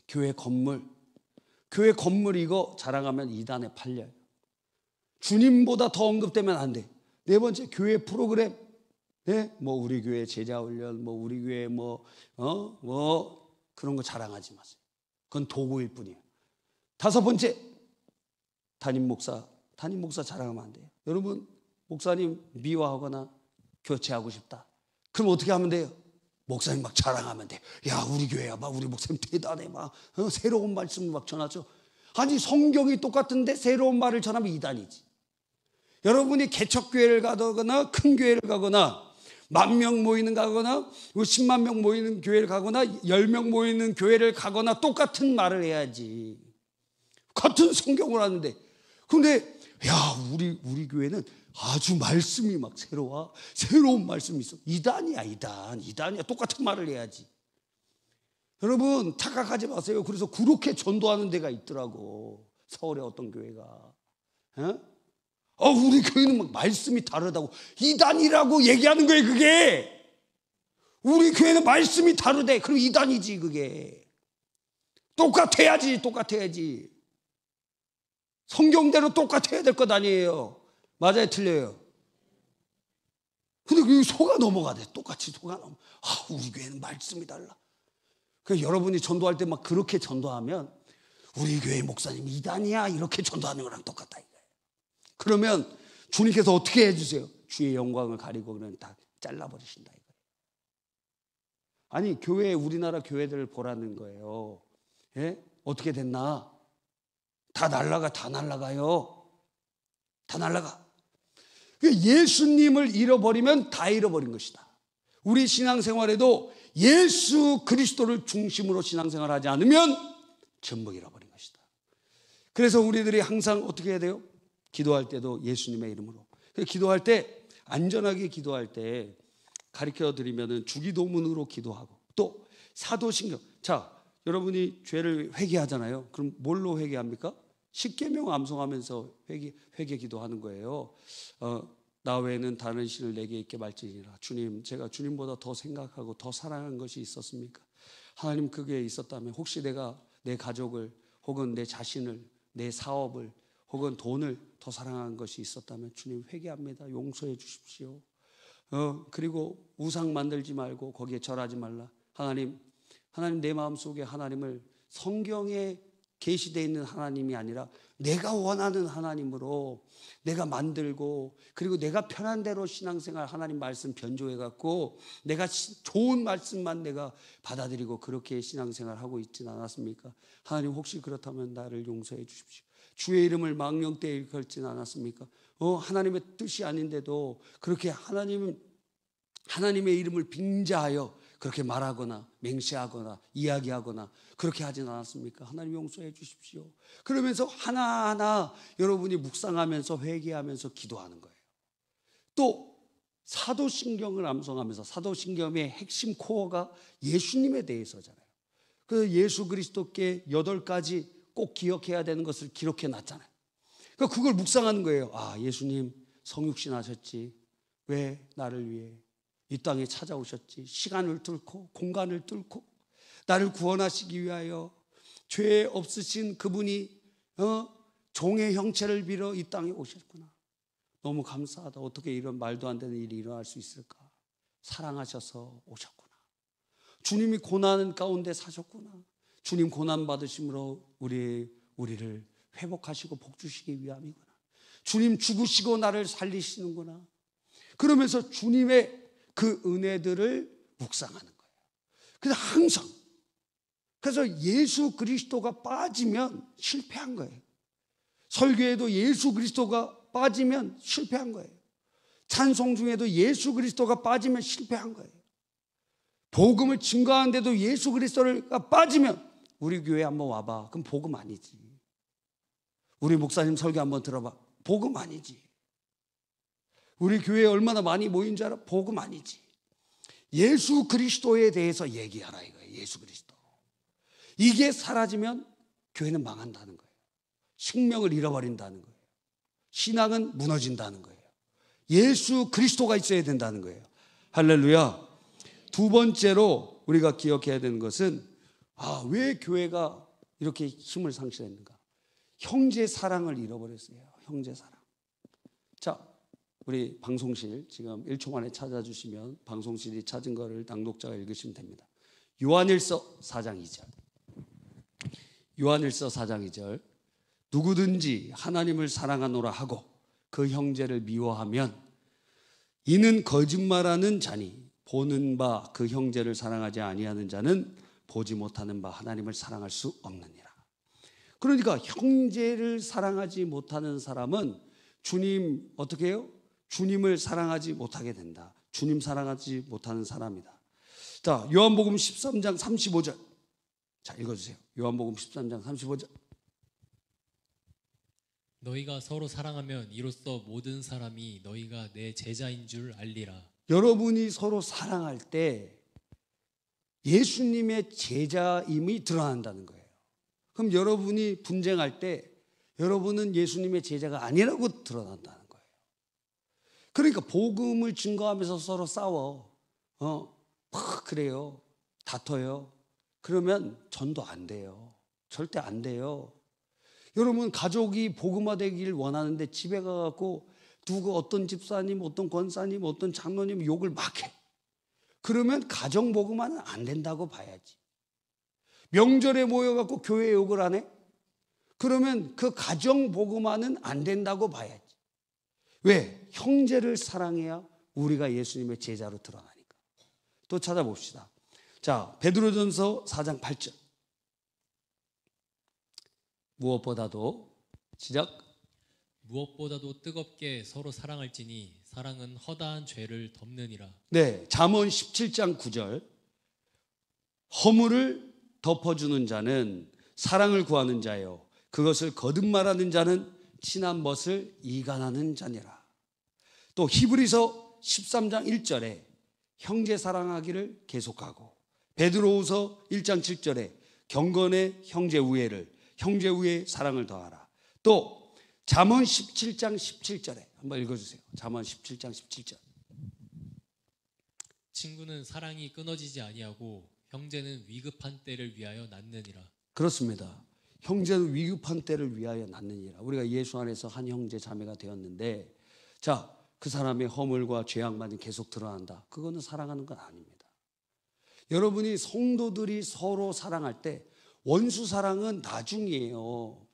교회 건물. 교회 건물 이거 자랑하면 이단에 팔려요. 주님보다 더 언급되면 안 돼. 4번째, 교회 프로그램. 네? 뭐 우리 교회 제자 훈련, 뭐 우리 교회 뭐 그런 거 자랑하지 마세요. 그건 도구일 뿐이에요. 5번째, 담임 목사 자랑하면 안 돼요. 여러분, 목사님 미워하거나 교체하고 싶다. 그럼 어떻게 하면 돼요? 목사님 막 자랑하면 돼. 야, 우리 교회야, 막 우리 목사님 대단해, 막 새로운 말씀을 막 전하죠. 아니, 성경이 똑같은데 새로운 말을 전하면 이단이지. 여러분이 개척교회를 가거나 큰 교회를 가거나 10,000명 모이는 가거나 10만 명 모이는 교회를 가거나 10명 모이는 교회를 가거나 똑같은 말을 해야지. 같은 성경을 하는데. 근데 야, 우리 교회는 아주 말씀이 막 새로운 말씀이 있어. 이단이야. 똑같은 말을 해야지. 여러분, 착각하지 마세요. 그래서 그렇게 전도하는 데가 있더라고. 서울의 어떤 교회가. 우리 교회는 막 말씀이 다르다고. 이단이라고 얘기하는 거예요, 그게. 우리 교회는 말씀이 다르대. 그럼 이단이지, 그게. 똑같아야지. 성경대로 똑같아야 될 것 아니에요. 맞아요, 틀려요? 근데 그 속아 넘어가대. 똑같이 속아 넘어. 우리 교회는 말씀이 달라. 그래서 여러분이 전도할 때 막 그렇게 전도하면 우리 교회 목사님 이단이야 이렇게 전도하는 거랑 똑같다 이거예요. 그러면 주님께서 어떻게 해주세요? 주의 영광을 가리고 그냥 다 잘라버리신다 이거예요. 아니, 우리나라 교회들을 보라는 거예요. 예? 어떻게 됐나? 다 날라가요. 다 날라가. 예수님을 잃어버리면 다 잃어버린 것이다. 우리 신앙생활에도 예수 그리스도를 중심으로 신앙생활하지 않으면 전부 잃어버린 것이다. 그래서 우리들이 항상 어떻게 해야 돼요? 기도할 때도 예수님의 이름으로. 기도할 때, 안전하게 기도할 때 가르쳐 드리면은 주기도문으로 기도하고 또 사도신경. 자, 여러분이 죄를 회개하잖아요. 그럼 뭘로 회개합니까? 십계명 암송하면서 회개 기도하는 거예요. 나 외에는 다른 신을 내게 있게 말지니라. 주님, 제가 주님보다 더 생각하고 더 사랑한 것이 있었습니까? 하나님, 그게 있었다면 혹시 내가 내 가족을 혹은 내 자신을, 내 사업을 혹은 돈을 더 사랑한 것이 있었다면 주님 회개합니다. 용서해 주십시오. 그리고 우상 만들지 말고 거기에 절하지 말라. 하나님 내 마음속에 하나님을 성경에 계시되어 있는 하나님이 아니라 내가 원하는 하나님으로 내가 만들고 그리고 내가 편한 대로 신앙생활 하나님 말씀 변조해갖고 내가 좋은 말씀만 내가 받아들이고 그렇게 신앙생활 하고 있지는 않았습니까? 하나님 혹시 그렇다면 나를 용서해 주십시오. 주의 이름을 망령되이 일컬지는 않았습니까? 하나님의 뜻이 아닌데도 그렇게 하나님의 이름을 빙자하여 그렇게 말하거나 맹세하거나 이야기하거나 그렇게 하진 않았습니까? 하나님 용서해 주십시오. 그러면서 하나하나 여러분이 묵상하면서 회개하면서 기도하는 거예요. 또 사도신경을 암송하면서 사도신경의 핵심 코어가 예수님에 대해서잖아요. 그 예수 그리스도께 8가지 꼭 기억해야 되는 것을 기록해 놨잖아요. 그러니까 그걸 묵상하는 거예요. 아, 예수님 성육신 하셨지. 왜 나를 위해 이 땅에 찾아오셨지. 시간을 뚫고 공간을 뚫고 나를 구원하시기 위하여 죄 없으신 그분이 종의 형체를 빌어 이 땅에 오셨구나. 너무 감사하다. 어떻게 이런 말도 안 되는 일이 일어날 수 있을까. 사랑하셔서 오셨구나. 주님이 고난 가운데 사셨구나. 주님 고난 받으심으로 우리를 회복하시고 복 주시기 위함이구나. 주님 죽으시고 나를 살리시는구나. 그러면서 주님의 그 은혜들을 묵상하는 거예요. 그래서 항상, 그래서 예수 그리스도가 빠지면 실패한 거예요. 설교에도 예수 그리스도가 빠지면 실패한 거예요. 찬송 중에도 예수 그리스도가 빠지면 실패한 거예요. 복음을 증거하는데도 예수 그리스도가 빠지면, 우리 교회 한번 와봐. 그럼 복음 아니지. 우리 목사님 설교 한번 들어봐. 복음 아니지. 우리 교회에 얼마나 많이 모인 줄 알아? 복음 아니지. 예수 그리스도에 대해서 얘기하라 이거예요. 예수 그리스도. 이게 사라지면 교회는 망한다는 거예요. 생명을 잃어버린다는 거예요. 신앙은 무너진다는 거예요. 예수 그리스도가 있어야 된다는 거예요. 할렐루야. 두 번째로 우리가 기억해야 되는 것은, 왜 교회가 이렇게 힘을 상실했는가? 형제 사랑을 잃어버렸어요. 형제 사랑. 자, 우리 방송실 지금 1초 만에 찾아주시면 방송실이 찾은 거를 낭독자가 읽으시면 됩니다. 요한일서 4장 2절. 요한일서 4장 2절. 누구든지 하나님을 사랑하노라 하고 그 형제를 미워하면 이는 거짓말하는 자니 보는 바 그 형제를 사랑하지 아니하는 자는 보지 못하는 바 하나님을 사랑할 수 없느니라. 그러니까 형제를 사랑하지 못하는 사람은 주님 어떻게 해요? 주님을 사랑하지 못하게 된다. 주님 사랑하지 못하는 사람이다. 자, 요한복음 13장 35절. 자, 읽어주세요. 요한복음 13장 35절.
너희가 서로 사랑하면 이로써 모든 사람이 너희가 내 제자인 줄 알리라.
여러분이 서로 사랑할 때 예수님의 제자임이 드러난다는 거예요. 그럼 여러분이 분쟁할 때 여러분은 예수님의 제자가 아니라고 드러난다는 거예요. 그러니까 복음을 증거하면서 서로 싸워. 그래요. 다퉈요. 그러면 전도 안 돼요. 절대 안 돼요. 여러분 가족이 복음화되길 원하는데 집에 가갖고 누구 어떤 집사님, 어떤 권사님, 어떤 장로님 욕을 막 해. 그러면 가정 복음화는 안 된다고 봐야지. 명절에 모여갖고 교회 욕을 안 해? 그러면 그 가정 복음화는 안 된다고 봐야지. 왜? 형제를 사랑해야 우리가 예수님의 제자로 드러나니까. 또 찾아봅시다. 자, 베드로전서 4장 8절. 무엇보다도 시작.
무엇보다도 뜨겁게 서로 사랑할지니 사랑은 허다한 죄를 덮느니라.
네, 잠언 17장 9절. 허물을 덮어주는 자는 사랑을 구하는 자요, 그것을 거듭말하는 자는 친한 멋을 이간하는 자니라. 또 히브리서 13장 1절에 형제 사랑하기를 계속하고, 베드로후서 1장 7절에 경건의 형제 우애를, 형제 우애의 사랑을 더하라. 또 잠언 17장 17절에 한번 읽어주세요. 잠언 17장 17절.
친구는 사랑이 끊어지지 아니하고 형제는 위급한 때를 위하여 낳느니라.
그렇습니다. 형제는 위급한 때를 위하여 낳느니라. 우리가 예수 안에서 한 형제 자매가 되었는데, 자, 그 사람의 허물과 죄악만이 계속 드러난다. 그거는 사랑하는 건 아닙니다. 여러분이 성도들이 서로 사랑할 때, 원수 사랑은 나중이에요.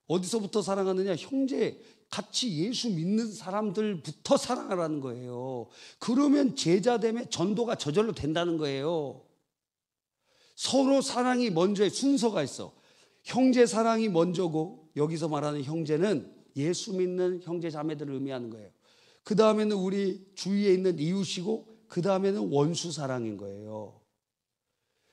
어디서부터 사랑하느냐? 형제, 같이 예수 믿는 사람들부터 사랑하라는 거예요. 그러면 제자됨에 전도가 저절로 된다는 거예요. 서로 사랑이 먼저의 순서가 있어. 형제 사랑이 먼저고, 여기서 말하는 형제는 예수 믿는 형제 자매들을 의미하는 거예요. 그 다음에는 우리 주위에 있는 이웃이고, 그 다음에는 원수 사랑인 거예요.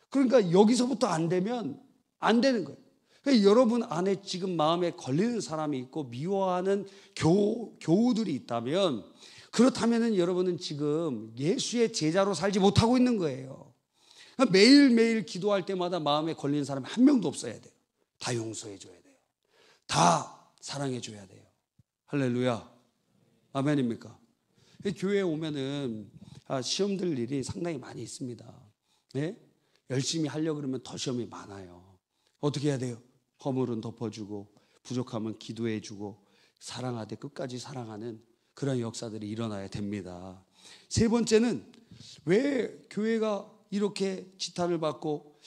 그러니까 여기서부터 안 되면 안 되는 거예요. 그러니까 여러분 안에 지금 마음에 걸리는 사람이 있고 미워하는 교우들이 있다면, 그렇다면은 여러분은 지금 예수의 제자로 살지 못하고 있는 거예요. 그러니까 매일매일 기도할 때마다 마음에 걸리는 사람이 한 명도 없어야 돼요. 다 용서해 줘야 돼요. 다 사랑해 줘야 돼요. 할렐루야. 아멘입니까? 교회에 오면은 시험 들 일이 상당히 많이 있습니다. 네? 열심히 하려고 그러면 더 시험이 많아요. 어떻게 해야 돼요? 허물은 덮어주고 부족하면 기도해주고 사랑하되 끝까지 사랑하는 그런 역사들이 일어나야 됩니다. 세 번째는 왜 교회가 이렇게 지탄을 받고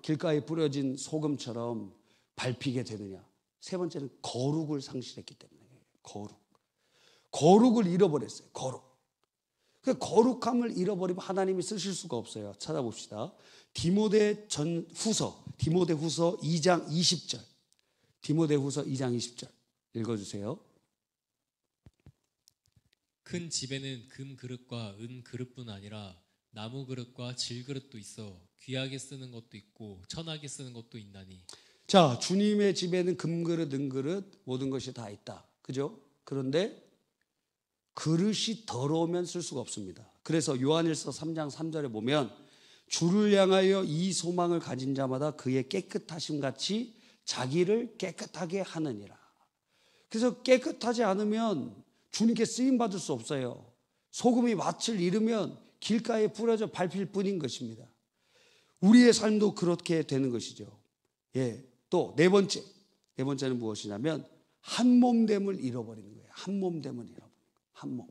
길가에 뿌려진 소금처럼 밟히게 되느냐? 세 번째는 거룩을 상실했기 때문에. 거룩을 잃어버렸어요. 그 거룩함을 잃어버리면 하나님이 쓰실 수가 없어요. 찾아봅시다. 디모데후서 2장 20절. 디모데후서 2장 20절 읽어주세요.
큰 집에는 금 그릇과 은 그릇뿐 아니라 나무 그릇과 질 그릇도 있어 귀하게 쓰는 것도 있고 천하게 쓰는 것도 있나니.
자, 주님의 집에는 금 그릇, 은 그릇 모든 것이 다 있다. 그죠? 그런데 그릇이 더러우면 쓸 수가 없습니다. 그래서 요한일서 3장 3절에 보면 주를 향하여 이 소망을 가진 자마다 그의 깨끗하심 같이 자기를 깨끗하게 하느니라. 그래서 깨끗하지 않으면 주님께 쓰임 받을 수 없어요. 소금이 맛을 잃으면 길가에 뿌려져 밟힐 뿐인 것입니다. 우리의 삶도 그렇게 되는 것이죠. 예. 또 네 번째는 무엇이냐면 한 몸됨을 잃어버리는 거예요. 한 몸됨을 잃어버리는 거예요. 한 몸.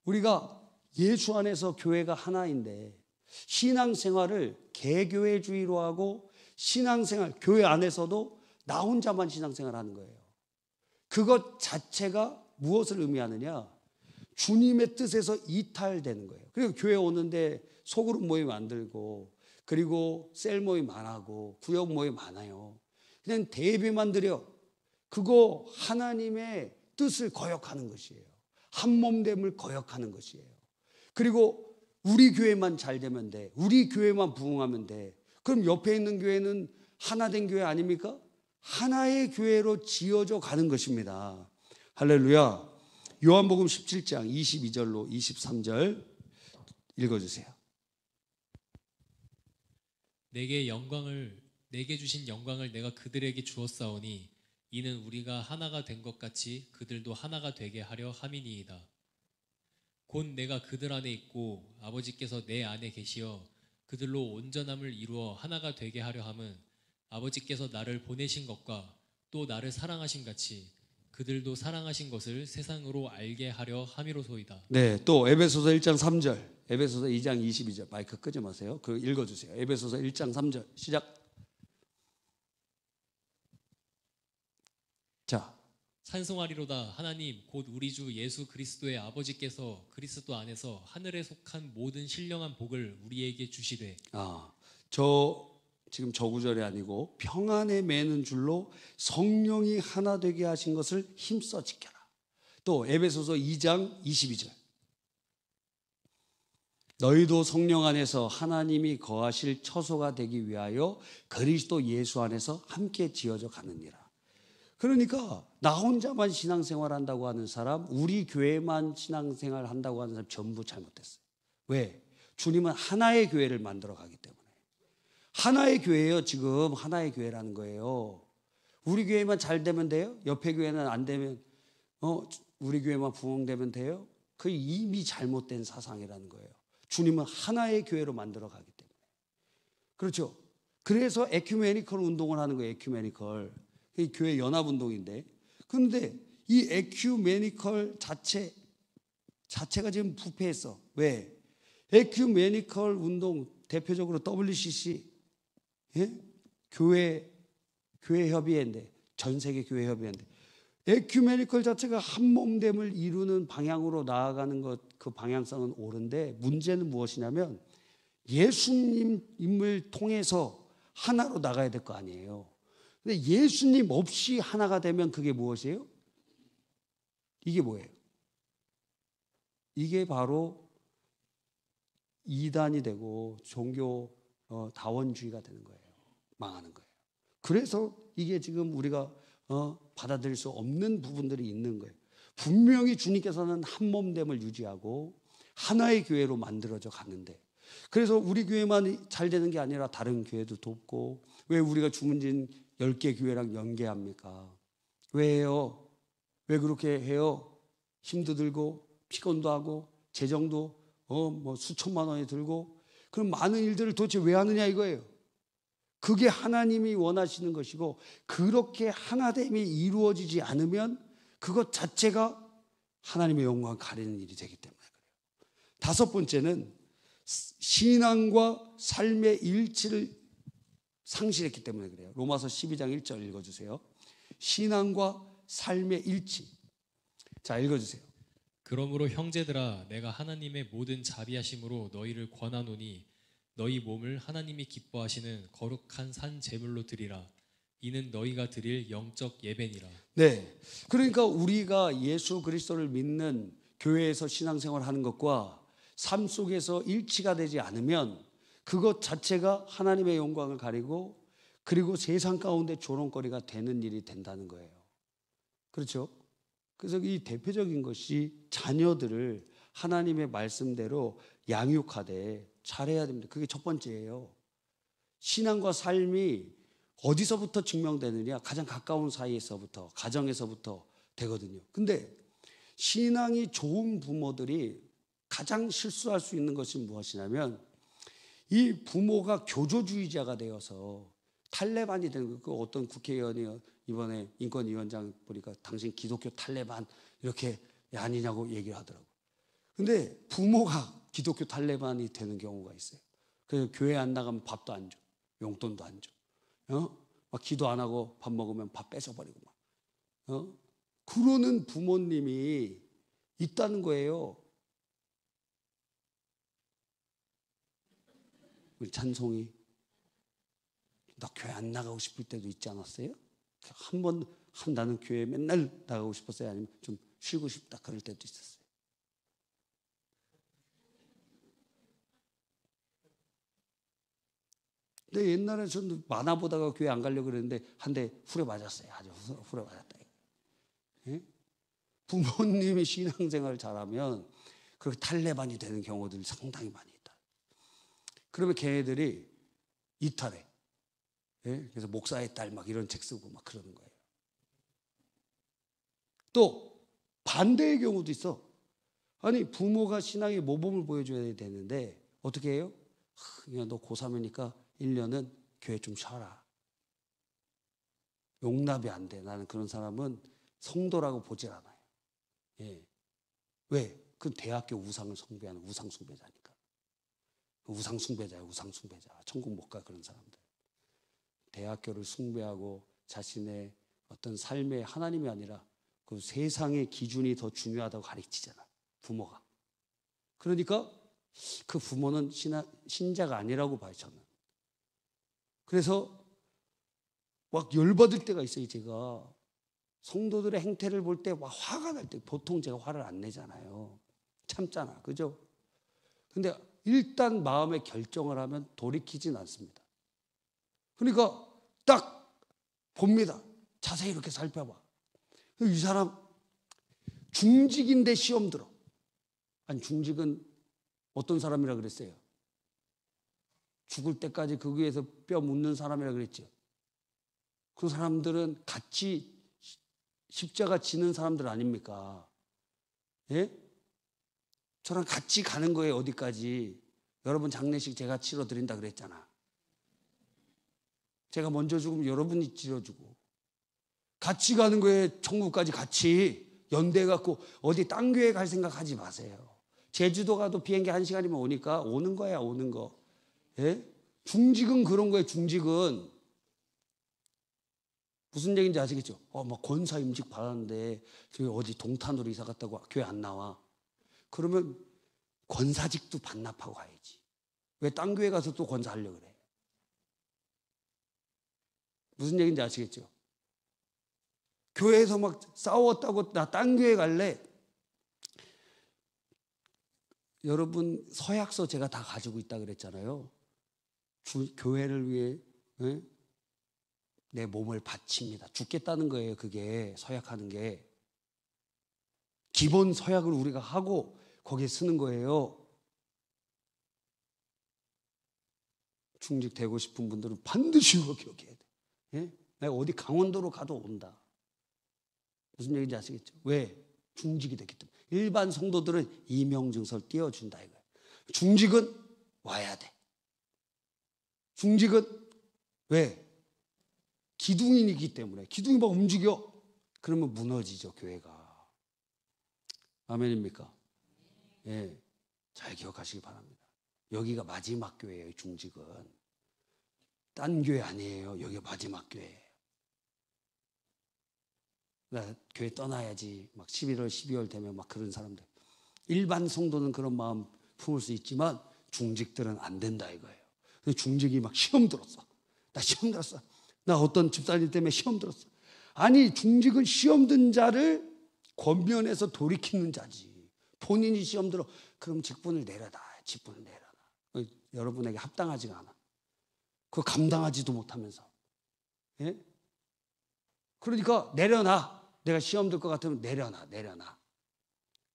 우리가 예수 안에서 교회가 하나인데 신앙생활을 개교회주의로 하고 신앙생활 교회 안에서도 나 혼자만 신앙생활하는 거예요. 그것 자체가 무엇을 의미하느냐? 주님의 뜻에서 이탈되는 거예요. 그리고 교회 오는데 소그룹 모임 만들고 그리고 셀 모임 안 하고 구역 모임 많아요. 그냥 대예배만 드려. 그거 하나님의 뜻을 거역하는 것이에요. 한 몸됨을 거역하는 것이에요. 그리고 우리 교회만 잘 되면 돼. 우리 교회만 부흥하면 돼. 그럼 옆에 있는 교회는 하나 된 교회 아닙니까? 하나의 교회로 지어져 가는 것입니다. 할렐루야. 요한복음 17장 22절로 23절 읽어주세요.
내게 주신 영광을 내가 그들에게 주었사오니 이는 우리가 하나가 된 것 같이 그들도 하나가 되게 하려 함이니이다. 곧 내가 그들 안에 있고 아버지께서 내 안에 계시어 그들로 온전함을 이루어 하나가 되게 하려 함은 아버지께서 나를 보내신 것과 또 나를 사랑하신 같이 그들도 사랑하신 것을 세상으로 알게 하려 함이로소이다.
네, 또 에베소서 1장 3절, 에베소서 2장 22절 마이크 끄지 마세요. 그 읽어주세요. 에베소서 1장 3절 시작. 자,
찬송하리로다 하나님 곧 우리 주 예수 그리스도의 아버지께서 그리스도 안에서 하늘에 속한 모든 신령한 복을 우리에게 주시되.
지금 저 구절이 아니고 평안에 매는 줄로 성령이 하나 되게 하신 것을 힘써 지켜라. 또 에베소서 2장 22절. 너희도 성령 안에서 하나님이 거하실 처소가 되기 위하여 그리스도 예수 안에서 함께 지어져 가느니라. 그러니까 나 혼자만 신앙생활 한다고 하는 사람, 우리 교회만 신앙생활 한다고 하는 사람 전부 잘못됐어요. 왜? 주님은 하나의 교회를 만들어 가기 때문에. 하나의 교회예요. 지금 하나의 교회라는 거예요. 우리 교회만 잘 되면 돼요? 옆에 교회는 안 되면 우리 교회만 부흥되면 돼요? 그 이미 잘못된 사상이라는 거예요. 주님은 하나의 교회로 만들어 가기 때문에. 그렇죠? 그래서 에큐메니컬 운동을 하는 거예요. 에큐메니컬. 이 교회 연합 운동인데. 그런데 이 에큐메니컬 자체가 지금 부패했어. 왜? 에큐메니컬 운동 대표적으로 WCC 교회 협의회인데 전 세계 교회 협의회인데 에큐메니컬 자체가 한 몸됨을 이루는 방향으로 나아가는 것 그 방향성은 옳은데 문제는 무엇이냐면 예수님을 통해서 하나로 나가야 될 거 아니에요. 근데 예수님 없이 하나가 되면 그게 무엇이에요? 이게 뭐예요? 이게 바로 이단이 되고 종교 다원주의가 되는 거예요. 망하는 거예요. 그래서 이게 지금 우리가 받아들일 수 없는 부분들이 있는 거예요. 분명히 주님께서는 한 몸됨을 유지하고 하나의 교회로 만들어져 갔는데, 그래서 우리 교회만 잘 되는 게 아니라 다른 교회도 돕고, 왜 우리가 주문진 10개 교회랑 연계합니까? 왜 해요? 왜 그렇게 해요? 힘도 들고 피곤도 하고 재정도 뭐 수천만 원이 들고, 그럼 많은 일들을 도대체 왜 하느냐 이거예요. 그게 하나님이 원하시는 것이고, 그렇게 하나됨이 이루어지지 않으면 그것 자체가 하나님의 영광을 가리는 일이 되기 때문에 그래요. 다섯 번째는 신앙과 삶의 일치를 상실했기 때문에 그래요. 로마서 12장 1절 읽어주세요. 신앙과 삶의 일치. 자, 읽어주세요.
그러므로 형제들아, 내가 하나님의 모든 자비하심으로 너희를 권하노니 너희 몸을 하나님이 기뻐하시는 거룩한 산 제물로 드리라. 이는 너희가 드릴 영적 예배니라.
네, 그러니까 우리가 예수 그리스도를 믿는 교회에서 신앙생활을 하는 것과 삶 속에서 일치가 되지 않으면 그것 자체가 하나님의 영광을 가리고, 그리고 세상 가운데 조롱거리가 되는 일이 된다는 거예요. 그렇죠? 그래서 이 대표적인 것이 자녀들을 하나님의 말씀대로 양육하되 잘해야 됩니다. 그게 첫 번째예요. 신앙과 삶이 어디서부터 증명되느냐? 가장 가까운 사이에서부터, 가정에서부터 되거든요. 근데 신앙이 좋은 부모들이 가장 실수할 수 있는 것이 무엇이냐면, 이 부모가 교조주의자가 되어서 탈레반이 되는 거예요. 그 어떤 국회의원이 이번에 인권위원장 보니까 당신 기독교 탈레반 이렇게 아니냐고 얘기를 하더라고요. 근데 부모가 기독교 탈레반이 되는 경우가 있어요. 그래서 교회 안 나가면 밥도 안 줘, 용돈도 안 줘, 막 기도 안 하고 밥 먹으면 밥 뺏어버리고 막, 그러는 부모님이 있다는 거예요. 우리 찬송이, 너 교회 안 나가고 싶을 때도 있지 않았어요? 나는 교회 맨날 나가고 싶었어요? 아니면 좀 쉬고 싶다 그럴 때도 있었어요? 근데 옛날에 저는 만화 보다가 교회 안 가려고 그랬는데 한 대 후려 맞았어요. 아주 후려 맞았다. 예? 부모님이 신앙생활을 잘하면 그렇게 탈레반이 되는 경우들이 상당히 많이 있다. 그러면 걔네들이 이탈해. 예? 그래서 목사의 딸 막 이런 책 쓰고 막 그러는 거예요. 또 반대의 경우도 있어. 아니, 부모가 신앙의 모범을 보여줘야 되는데 어떻게 해요? 그냥 너 고3이니까 1년은 교회 좀 쉬어라. 용납이 안 돼. 나는 그런 사람은 성도라고 보질 않아요. 예. 왜? 그 대학교 우상을 숭배하는 우상 숭배자니까. 우상 숭배자야, 우상 숭배자. 천국 못 가, 그런 사람들. 대학교를 숭배하고 자신의 어떤 삶의 하나님이 아니라 그 세상의 기준이 더 중요하다고 가르치잖아, 부모가. 그러니까 그 부모는 신자가 아니라고 봐요, 저는. 그래서 막 열받을 때가 있어요. 제가 성도들의 행태를 볼 때 막 화가 날 때, 보통 제가 화를 안 내잖아요. 참잖아, 그죠? 근데 일단 마음에 결정을 하면 돌이키진 않습니다. 그러니까 딱 봅니다. 자세히 이렇게 살펴봐. 이 사람 중직인데 시험 들어. 아니, 중직은 어떤 사람이라 그랬어요? 죽을 때까지 그 위에서 뼈 묻는 사람이라 그랬죠. 그 사람들은 같이 십자가 지는 사람들 아닙니까? 예? 저랑 같이 가는 거예요, 어디까지. 여러분 장례식 제가 치러드린다 그랬잖아. 제가 먼저 죽으면 여러분이 치러주고 같이 가는 거예요. 천국까지 같이 연대해갖고 어디 딴 교회 갈 생각하지 마세요. 제주도 가도 비행기 1시간이면 오니까 오는 거야, 오는 거. 예? 중직은 그런 거예요. 중직은 무슨 얘기인지 아시겠죠? 막 권사 임직 받았는데 저기 어디 동탄으로 이사 갔다고 교회 안 나와. 그러면 권사직도 반납하고 가야지. 왜 딴 교회 가서 또 권사하려고 그래? 무슨 얘기인지 아시겠죠? 교회에서 막 싸웠다고 나 딴 교회 갈래? 여러분, 서약서 제가 다 가지고 있다 그랬잖아요. 교회를 위해 내 몸을 바칩니다. 죽겠다는 거예요. 그게 서약하는 게. 기본 서약을 우리가 하고 거기에 쓰는 거예요. 중직되고 싶은 분들은 반드시 이거 기억해야 돼. 예? 내가 어디 강원도로 가도 온다. 무슨 얘기인지 아시겠죠? 왜? 중직이 됐기 때문에. 일반 성도들은 이명증서를 띄워준다 이거예요. 중직은 와야 돼. 중직은 왜? 기둥이기 때문에. 기둥이 막 움직여. 그러면 무너지죠, 교회가. 아멘입니까? 예, 잘 기억하시기 바랍니다. 여기가 마지막 교회예요, 중직은. 딴 교회 아니에요. 여기가 마지막 교회예요. 나 교회 떠나야지. 막 11월, 12월 되면 막 그런 사람들. 일반 성도는 그런 마음 품을 수 있지만 중직들은 안 된다 이거예요. 중직이 막 시험 들었어. 나 시험 들었어. 나 어떤 집사님 때문에 시험 들었어. 아니, 중직은 시험 든 자를 권면해서 돌이키는 자지. 본인이 시험 들어. 그럼 직분을 내려놔. 직분을 내려놔. 여러분에게 합당하지가 않아. 그거 감당하지도 못하면서. 예? 그러니까 내려놔. 내가 시험 들 것 같으면 내려놔.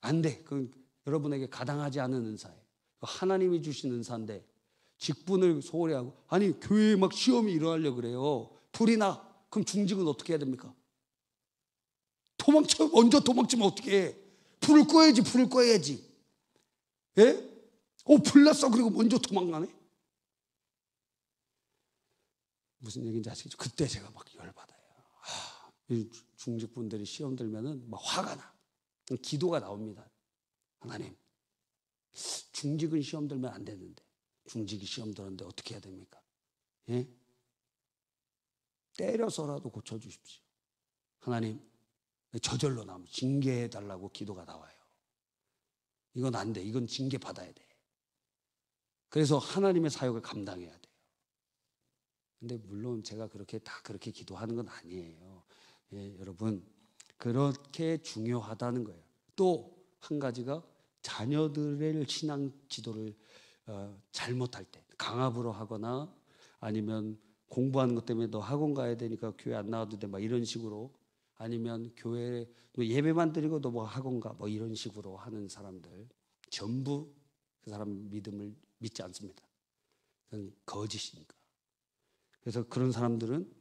안 돼. 그건 여러분에게 가당하지 않은 은사예요. 하나님이 주신 은사인데 직분을 소홀히 하고, 아니 교회에 막 시험이 일어나려고 그래요. 불이 나. 그럼 중직은 어떻게 해야 됩니까? 도망쳐. 먼저 도망치면 어떻게 해? 불을 꺼야지. 예? 불 났어. 그리고 먼저 도망가네. 무슨 얘기인지 아시겠죠? 그때 제가 막 열받아요. 이 중직분들이 시험 들면은 막 화가 나. 기도가 나옵니다. 하나님, 중직은 시험 들면 안 되는데 중직이 시험 들었는데 어떻게 해야 됩니까? 예? 때려서라도 고쳐주십시오. 하나님, 저절로 나면 징계해달라고 기도가 나와요. 이건 안 돼. 이건 징계받아야 돼. 그래서 하나님의 사역을 감당해야 돼요. 근데 물론 제가 그렇게 기도하는 건 아니에요. 예, 여러분, 그렇게 중요하다는 거예요. 또 한 가지가 자녀들의 신앙 지도를 잘못할 때, 강압으로 하거나 아니면 공부하는 것 때문에 너 학원 가야 되니까 교회 안 나와도 돼, 막 이런 식으로, 아니면 교회 예배만 드리고 너 뭐 학원 가, 뭐 이런 식으로 하는 사람들 전부 그 사람 믿음을 믿지 않습니다. 그건 거짓이니까. 그래서 그런 사람들은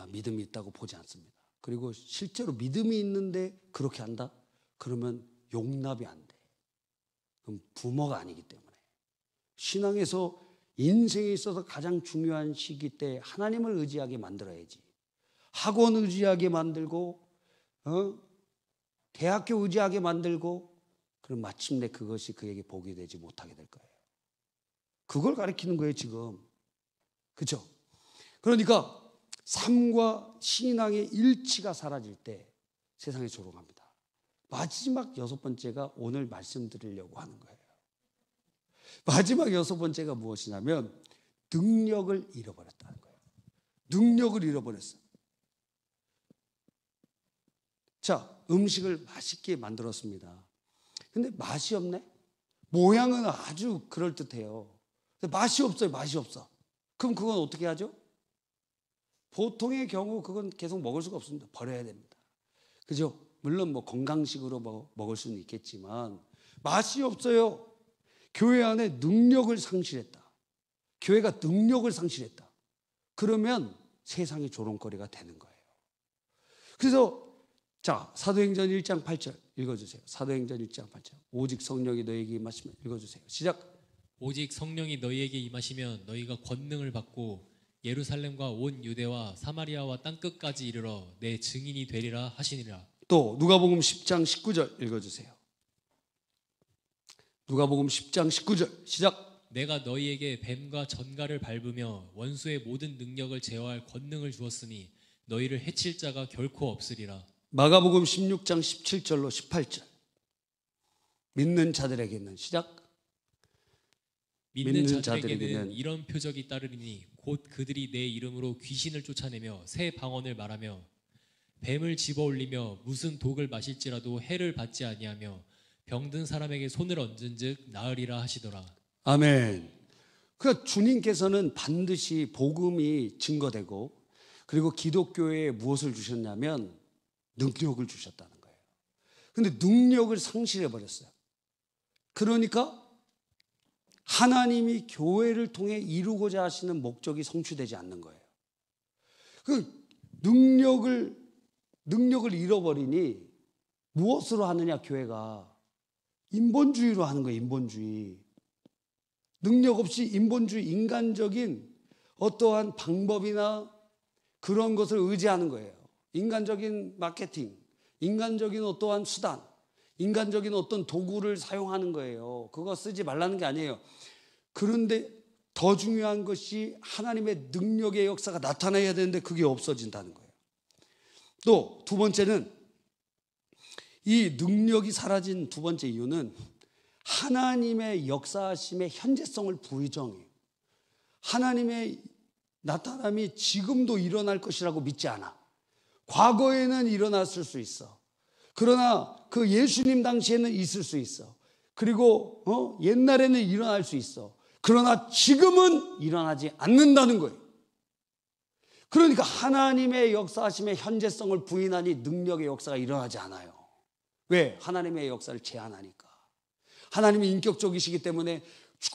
믿음이 있다고 보지 않습니다. 그리고 실제로 믿음이 있는데 그렇게 한다? 그러면 용납이 안 돼. 그럼 부모가 아니기 때문에. 신앙에서 인생에 있어서 가장 중요한 시기 때 하나님을 의지하게 만들어야지. 학원 의지하게 만들고 대학교 의지하게 만들고, 그럼 마침내 그것이 그에게 복이 되지 못하게 될 거예요. 그걸 가리키는 거예요 지금. 그렇죠? 그러니까 삶과 신앙의 일치가 사라질 때 세상에 조롱합니다. 마지막 6번째가 오늘 말씀드리려고 하는 거예요. 마지막 6번째가 무엇이냐면 능력을 잃어버렸다는 거예요. 능력을 잃어버렸어. 자, 음식을 맛있게 만들었습니다. 근데 맛이 없네? 모양은 아주 그럴듯해요. 근데 맛이 없어요. 맛이 없어. 그럼 그건 어떻게 하죠? 보통의 경우 그건 계속 먹을 수가 없습니다. 버려야 됩니다. 그죠? 물론 뭐 건강식으로 먹을 수는 있겠지만 맛이 없어요. 교회 안에 능력을 상실했다. 교회가 능력을 상실했다. 그러면 세상의 조롱거리가 되는 거예요. 그래서 자, 사도행전 1장 8절 읽어주세요. 사도행전 1장 8절. 오직 성령이 너에게 임하시면, 읽어주세요. 시작.
오직 성령이 너희에게 임하시면 너희가 권능을 받고 예루살렘과 온 유대와 사마리아와 땅끝까지 이르러 내 증인이 되리라 하시니라.
또 누가복음 10장 19절 읽어주세요. 누가복음 10장 19절 시작.
내가 너희에게 뱀과 전갈을 밟으며 원수의 모든 능력을 제어할 권능을 주었으니 너희를 해칠 자가 결코 없으리라.
마가복음 16장 17절로 18절. 믿는 자들에게는 시작.
믿는 자들에게는 이런 표적이 따르리니 곧 그들이 내 이름으로 귀신을 쫓아내며 새 방언을 말하며 뱀을 집어올리며 무슨 독을 마실지라도 해를 받지 아니하며 병든 사람에게 손을 얹은즉 나으리라 하시더라.
아멘. 그러니까 주님께서는 반드시 복음이 증거되고, 그리고 기독교에 무엇을 주셨냐면 능력을 주셨다는 거예요. 근데 능력을 상실해 버렸어요. 그러니까 하나님이 교회를 통해 이루고자 하시는 목적이 성취되지 않는 거예요. 그 능력을 잃어버리니 무엇으로 하느냐, 교회가? 인본주의로 하는 거예요, 인본주의. 능력 없이 인본주의, 인간적인 어떠한 방법이나 그런 것을 의지하는 거예요. 인간적인 마케팅, 인간적인 어떠한 수단, 인간적인 어떤 도구를 사용하는 거예요. 그거 쓰지 말라는 게 아니에요. 그런데 더 중요한 것이 하나님의 능력의 역사가 나타나야 되는데 그게 없어진다는 거예요. 또 두 번째는, 이 능력이 사라진 두 번째 이유는 하나님의 역사하심의 현재성을 부정해요. 하나님의 나타남이 지금도 일어날 것이라고 믿지 않아. 과거에는 일어났을 수 있어. 그러나 그 예수님 당시에는 있을 수 있어. 그리고 옛날에는 일어날 수 있어. 그러나 지금은 일어나지 않는다는 거예요. 그러니까 하나님의 역사하심의 현재성을 부인하니 능력의 역사가 일어나지 않아요. 왜? 하나님의 역사를 제한하니까. 하나님이 인격적이시기 때문에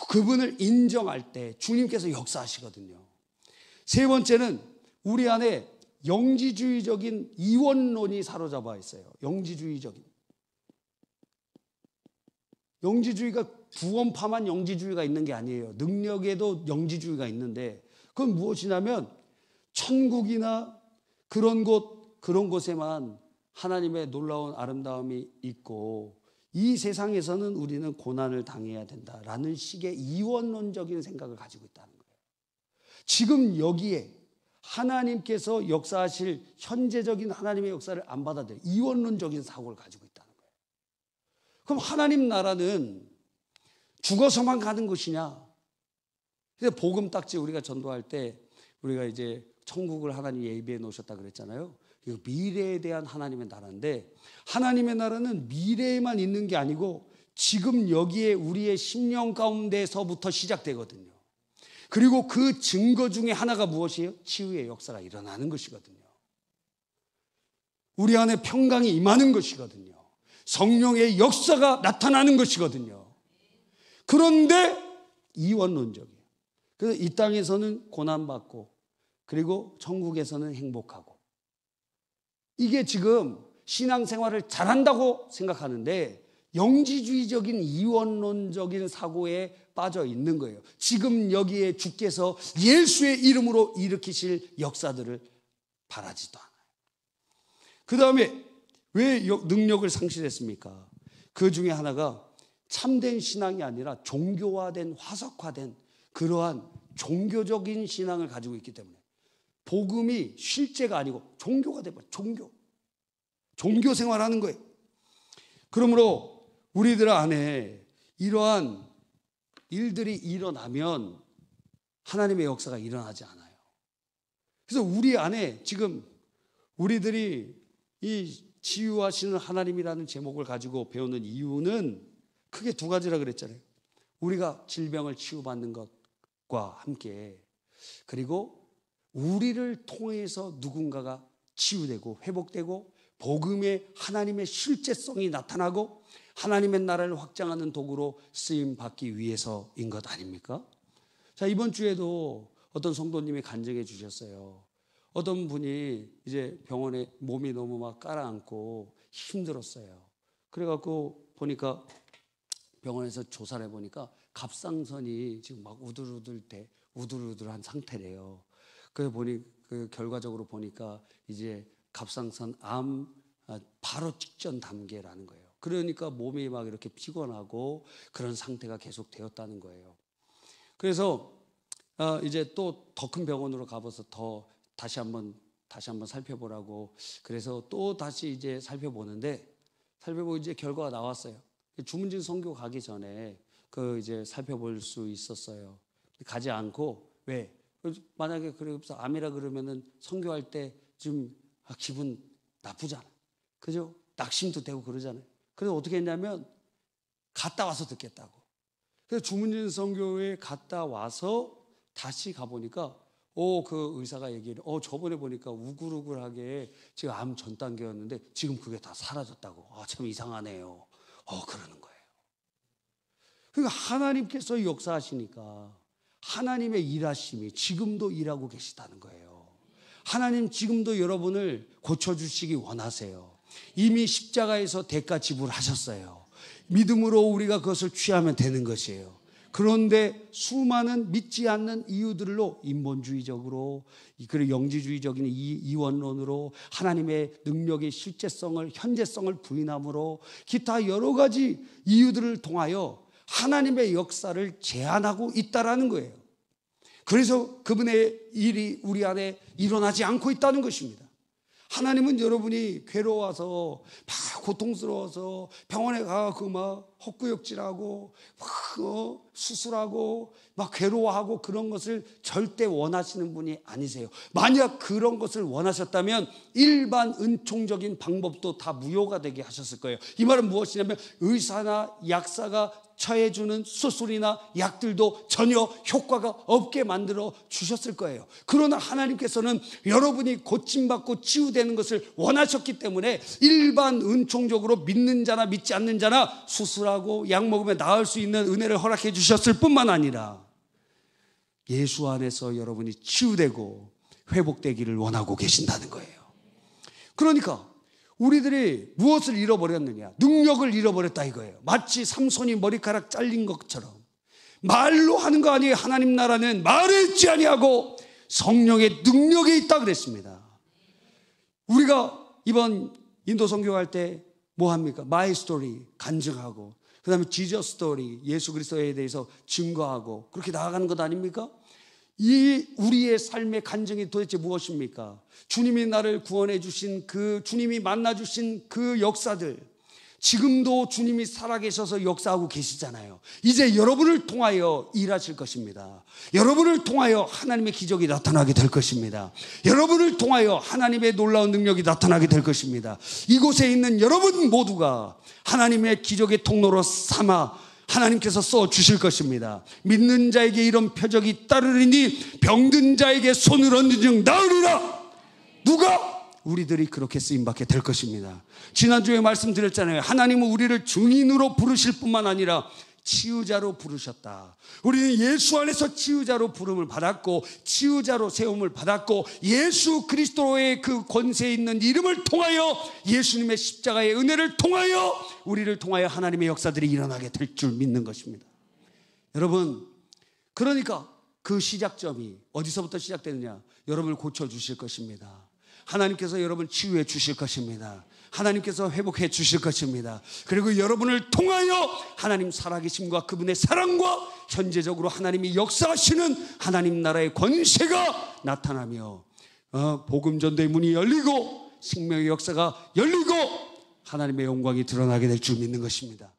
그분을 인정할 때 주님께서 역사하시거든요. 세 번째는 우리 안에 영지주의적인 이원론이 사로잡아 있어요. 영지주의가 구원파만 영지주의가 있는 게 아니에요. 능력에도 영지주의가 있는데, 그건 무엇이냐면 천국이나 그런 곳에만 하나님의 놀라운 아름다움이 있고 이 세상에서는 우리는 고난을 당해야 된다라는 식의 이원론적인 생각을 가지고 있다는 거예요. 지금 여기에 하나님께서 역사하실 현재적인 하나님의 역사를 안 받아들여 이원론적인 사고를 가지고 있다는 거예요. 그럼 하나님 나라는 죽어서만 가는 것이냐? 그래서 복음 딱지 우리가 전도할 때 우리가 이제 천국을 하나님이 예비해 놓으셨다 그랬잖아요. 이거 미래에 대한 하나님의 나라인데, 하나님의 나라는 미래에만 있는 게 아니고 지금 여기에 우리의 심령 가운데서부터 시작되거든요. 그리고 그 증거 중에 하나가 무엇이에요? 치유의 역사가 일어나는 것이거든요. 우리 안에 평강이 임하는 것이거든요. 성령의 역사가 나타나는 것이거든요. 그런데 이원론적이에요. 그래서 이 땅에서는 고난받고 그리고 천국에서는 행복하고, 이게 지금 신앙생활을 잘한다고 생각하는데 영지주의적인 이원론적인 사고에 빠져 있는 거예요. 지금 여기에 주께서 예수의 이름으로 일으키실 역사들을 바라지도 않아요. 그 다음에 왜 능력을 상실했습니까? 그 중에 하나가 참된 신앙이 아니라 종교화된, 화석화된 그러한 종교적인 신앙을 가지고 있기 때문에, 복음이 실제가 아니고 종교가 돼버려. 종교 생활하는 거예요. 그러므로 우리들 안에 이러한 일들이 일어나면 하나님의 역사가 일어나지 않아요. 그래서 우리 안에 지금 우리들이 이 치유하시는 하나님이라는 제목을 가지고 배우는 이유는 크게 두 가지라 그랬잖아요. 우리가 질병을 치유받는 것과 함께, 그리고 우리를 통해서 누군가가 치유되고 회복되고 복음의 하나님의 실제성이 나타나고 하나님의 나라를 확장하는 도구로 쓰임받기 위해서인 것 아닙니까? 자, 이번 주에도 어떤 성도님이 간증해 주셨어요. 어떤 분이 이제 병원에 몸이 너무 막 깔아앉고 힘들었어요. 그래갖고 보니까 병원에서 조사를 해보니까 갑상선이 지금 막 우들우들한 상태래요. 그래 보니 그 결과적으로 보니까 이제 갑상선 암 바로 직전 단계라는 거예요. 그러니까 몸이 막 이렇게 피곤하고 그런 상태가 계속 되었다는 거예요. 그래서 이제 또 더 큰 병원으로 가봐서 다시 한번 살펴보라고, 그래서 또 다시 이제 살펴보고 이제 결과가 나왔어요. 주문진 선교 가기 전에 그 이제 살펴볼 수 있었어요. 가지 않고, 왜? 만약에 그래서 암이라 그러면은 선교할 때 좀 기분 나쁘잖아. 그죠? 낙심도 되고 그러잖아요. 그래서 어떻게 했냐면 갔다 와서 듣겠다고. 그래서 주문진 선교에 갔다 와서 다시 가보니까 그 의사가 얘기해. 저번에 보니까 우글우글하게 지금 암 전 단계였는데 지금 그게 다 사라졌다고. 참 이상하네요. 그러는 거예요. 그러니까 하나님께서 역사하시니까 하나님의 일하심이 지금도 일하고 계시다는 거예요. 하나님 지금도 여러분을 고쳐주시기 원하세요. 이미 십자가에서 대가 지불하셨어요. 믿음으로 우리가 그것을 취하면 되는 것이에요. 그런데 수많은 믿지 않는 이유들로 인본주의적으로 그리고 영지주의적인 이원론으로 하나님의 능력의 실제성을 현재성을 부인함으로 기타 여러 가지 이유들을 통하여 하나님의 역사를 제한하고 있다라는 거예요. 그래서 그분의 일이 우리 안에 일어나지 않고 있다는 것입니다. 하나님은 여러분이 괴로워서 막 고통스러워서 병원에 가서 막 헛구역질하고 막 수술하고 막 괴로워하고 그런 것을 절대 원하시는 분이 아니세요. 만약 그런 것을 원하셨다면 일반 은총적인 방법도 다 무효가 되게 하셨을 거예요. 이 말은 무엇이냐면 의사나 약사가 처해주는 수술이나 약들도 전혀 효과가 없게 만들어 주셨을 거예요. 그러나 하나님께서는 여러분이 고침받고 치유되는 것을 원하셨기 때문에 일반 은총적으로 믿는 자나 믿지 않는 자나 수술하고 약 먹으면 나을 수 있는 은혜를 허락해 주셨을 뿐만 아니라 예수 안에서 여러분이 치유되고 회복되기를 원하고 계신다는 거예요. 그러니까 우리들이 무엇을 잃어버렸느냐? 능력을 잃어버렸다 이거예요. 마치 삼손이 머리카락 잘린 것처럼. 말로 하는 거 아니에요. 하나님 나라는 말을 있지 아니하고 성령의 능력이 있다 그랬습니다. 우리가 이번 인도 선교할 때 뭐 합니까? 마이 스토리 간증하고 그 다음에 지저스 스토리 예수 그리스도에 대해서 증거하고 그렇게 나아가는 것 아닙니까? 이 우리의 삶의 간증이 도대체 무엇입니까? 주님이 나를 구원해 주신 그 주님이 만나 주신 그 역사들, 지금도 주님이 살아계셔서 역사하고 계시잖아요. 이제 여러분을 통하여 일하실 것입니다. 여러분을 통하여 하나님의 기적이 나타나게 될 것입니다. 여러분을 통하여 하나님의 놀라운 능력이 나타나게 될 것입니다. 이곳에 있는 여러분 모두가 하나님의 기적의 통로로 삼아 하나님께서 써주실 것입니다. 믿는 자에게 이런 표적이 따르리니 병든 자에게 손을 얹은 즉 나으리라. 누가? 우리들이 그렇게 쓰임받게 될 것입니다. 지난주에 말씀드렸잖아요. 하나님은 우리를 증인으로 부르실 뿐만 아니라 치유자로 부르셨다. 우리는 예수 안에서 치유자로 부름을 받았고 치유자로 세움을 받았고 예수 그리스도의 그 권세 있는 이름을 통하여 예수님의 십자가의 은혜를 통하여 우리를 통하여 하나님의 역사들이 일어나게 될 줄 믿는 것입니다. 여러분, 그러니까 그 시작점이 어디서부터 시작되느냐? 여러분을 고쳐주실 것입니다. 하나님께서 여러분을 치유해 주실 것입니다. 하나님께서 회복해 주실 것입니다. 그리고 여러분을 통하여 하나님 살아계심과 그분의 사랑과 현재적으로 하나님이 역사하시는 하나님 나라의 권세가 나타나며 복음 전도의 문이 열리고 생명의 역사가 열리고 하나님의 영광이 드러나게 될 줄 믿는 것입니다.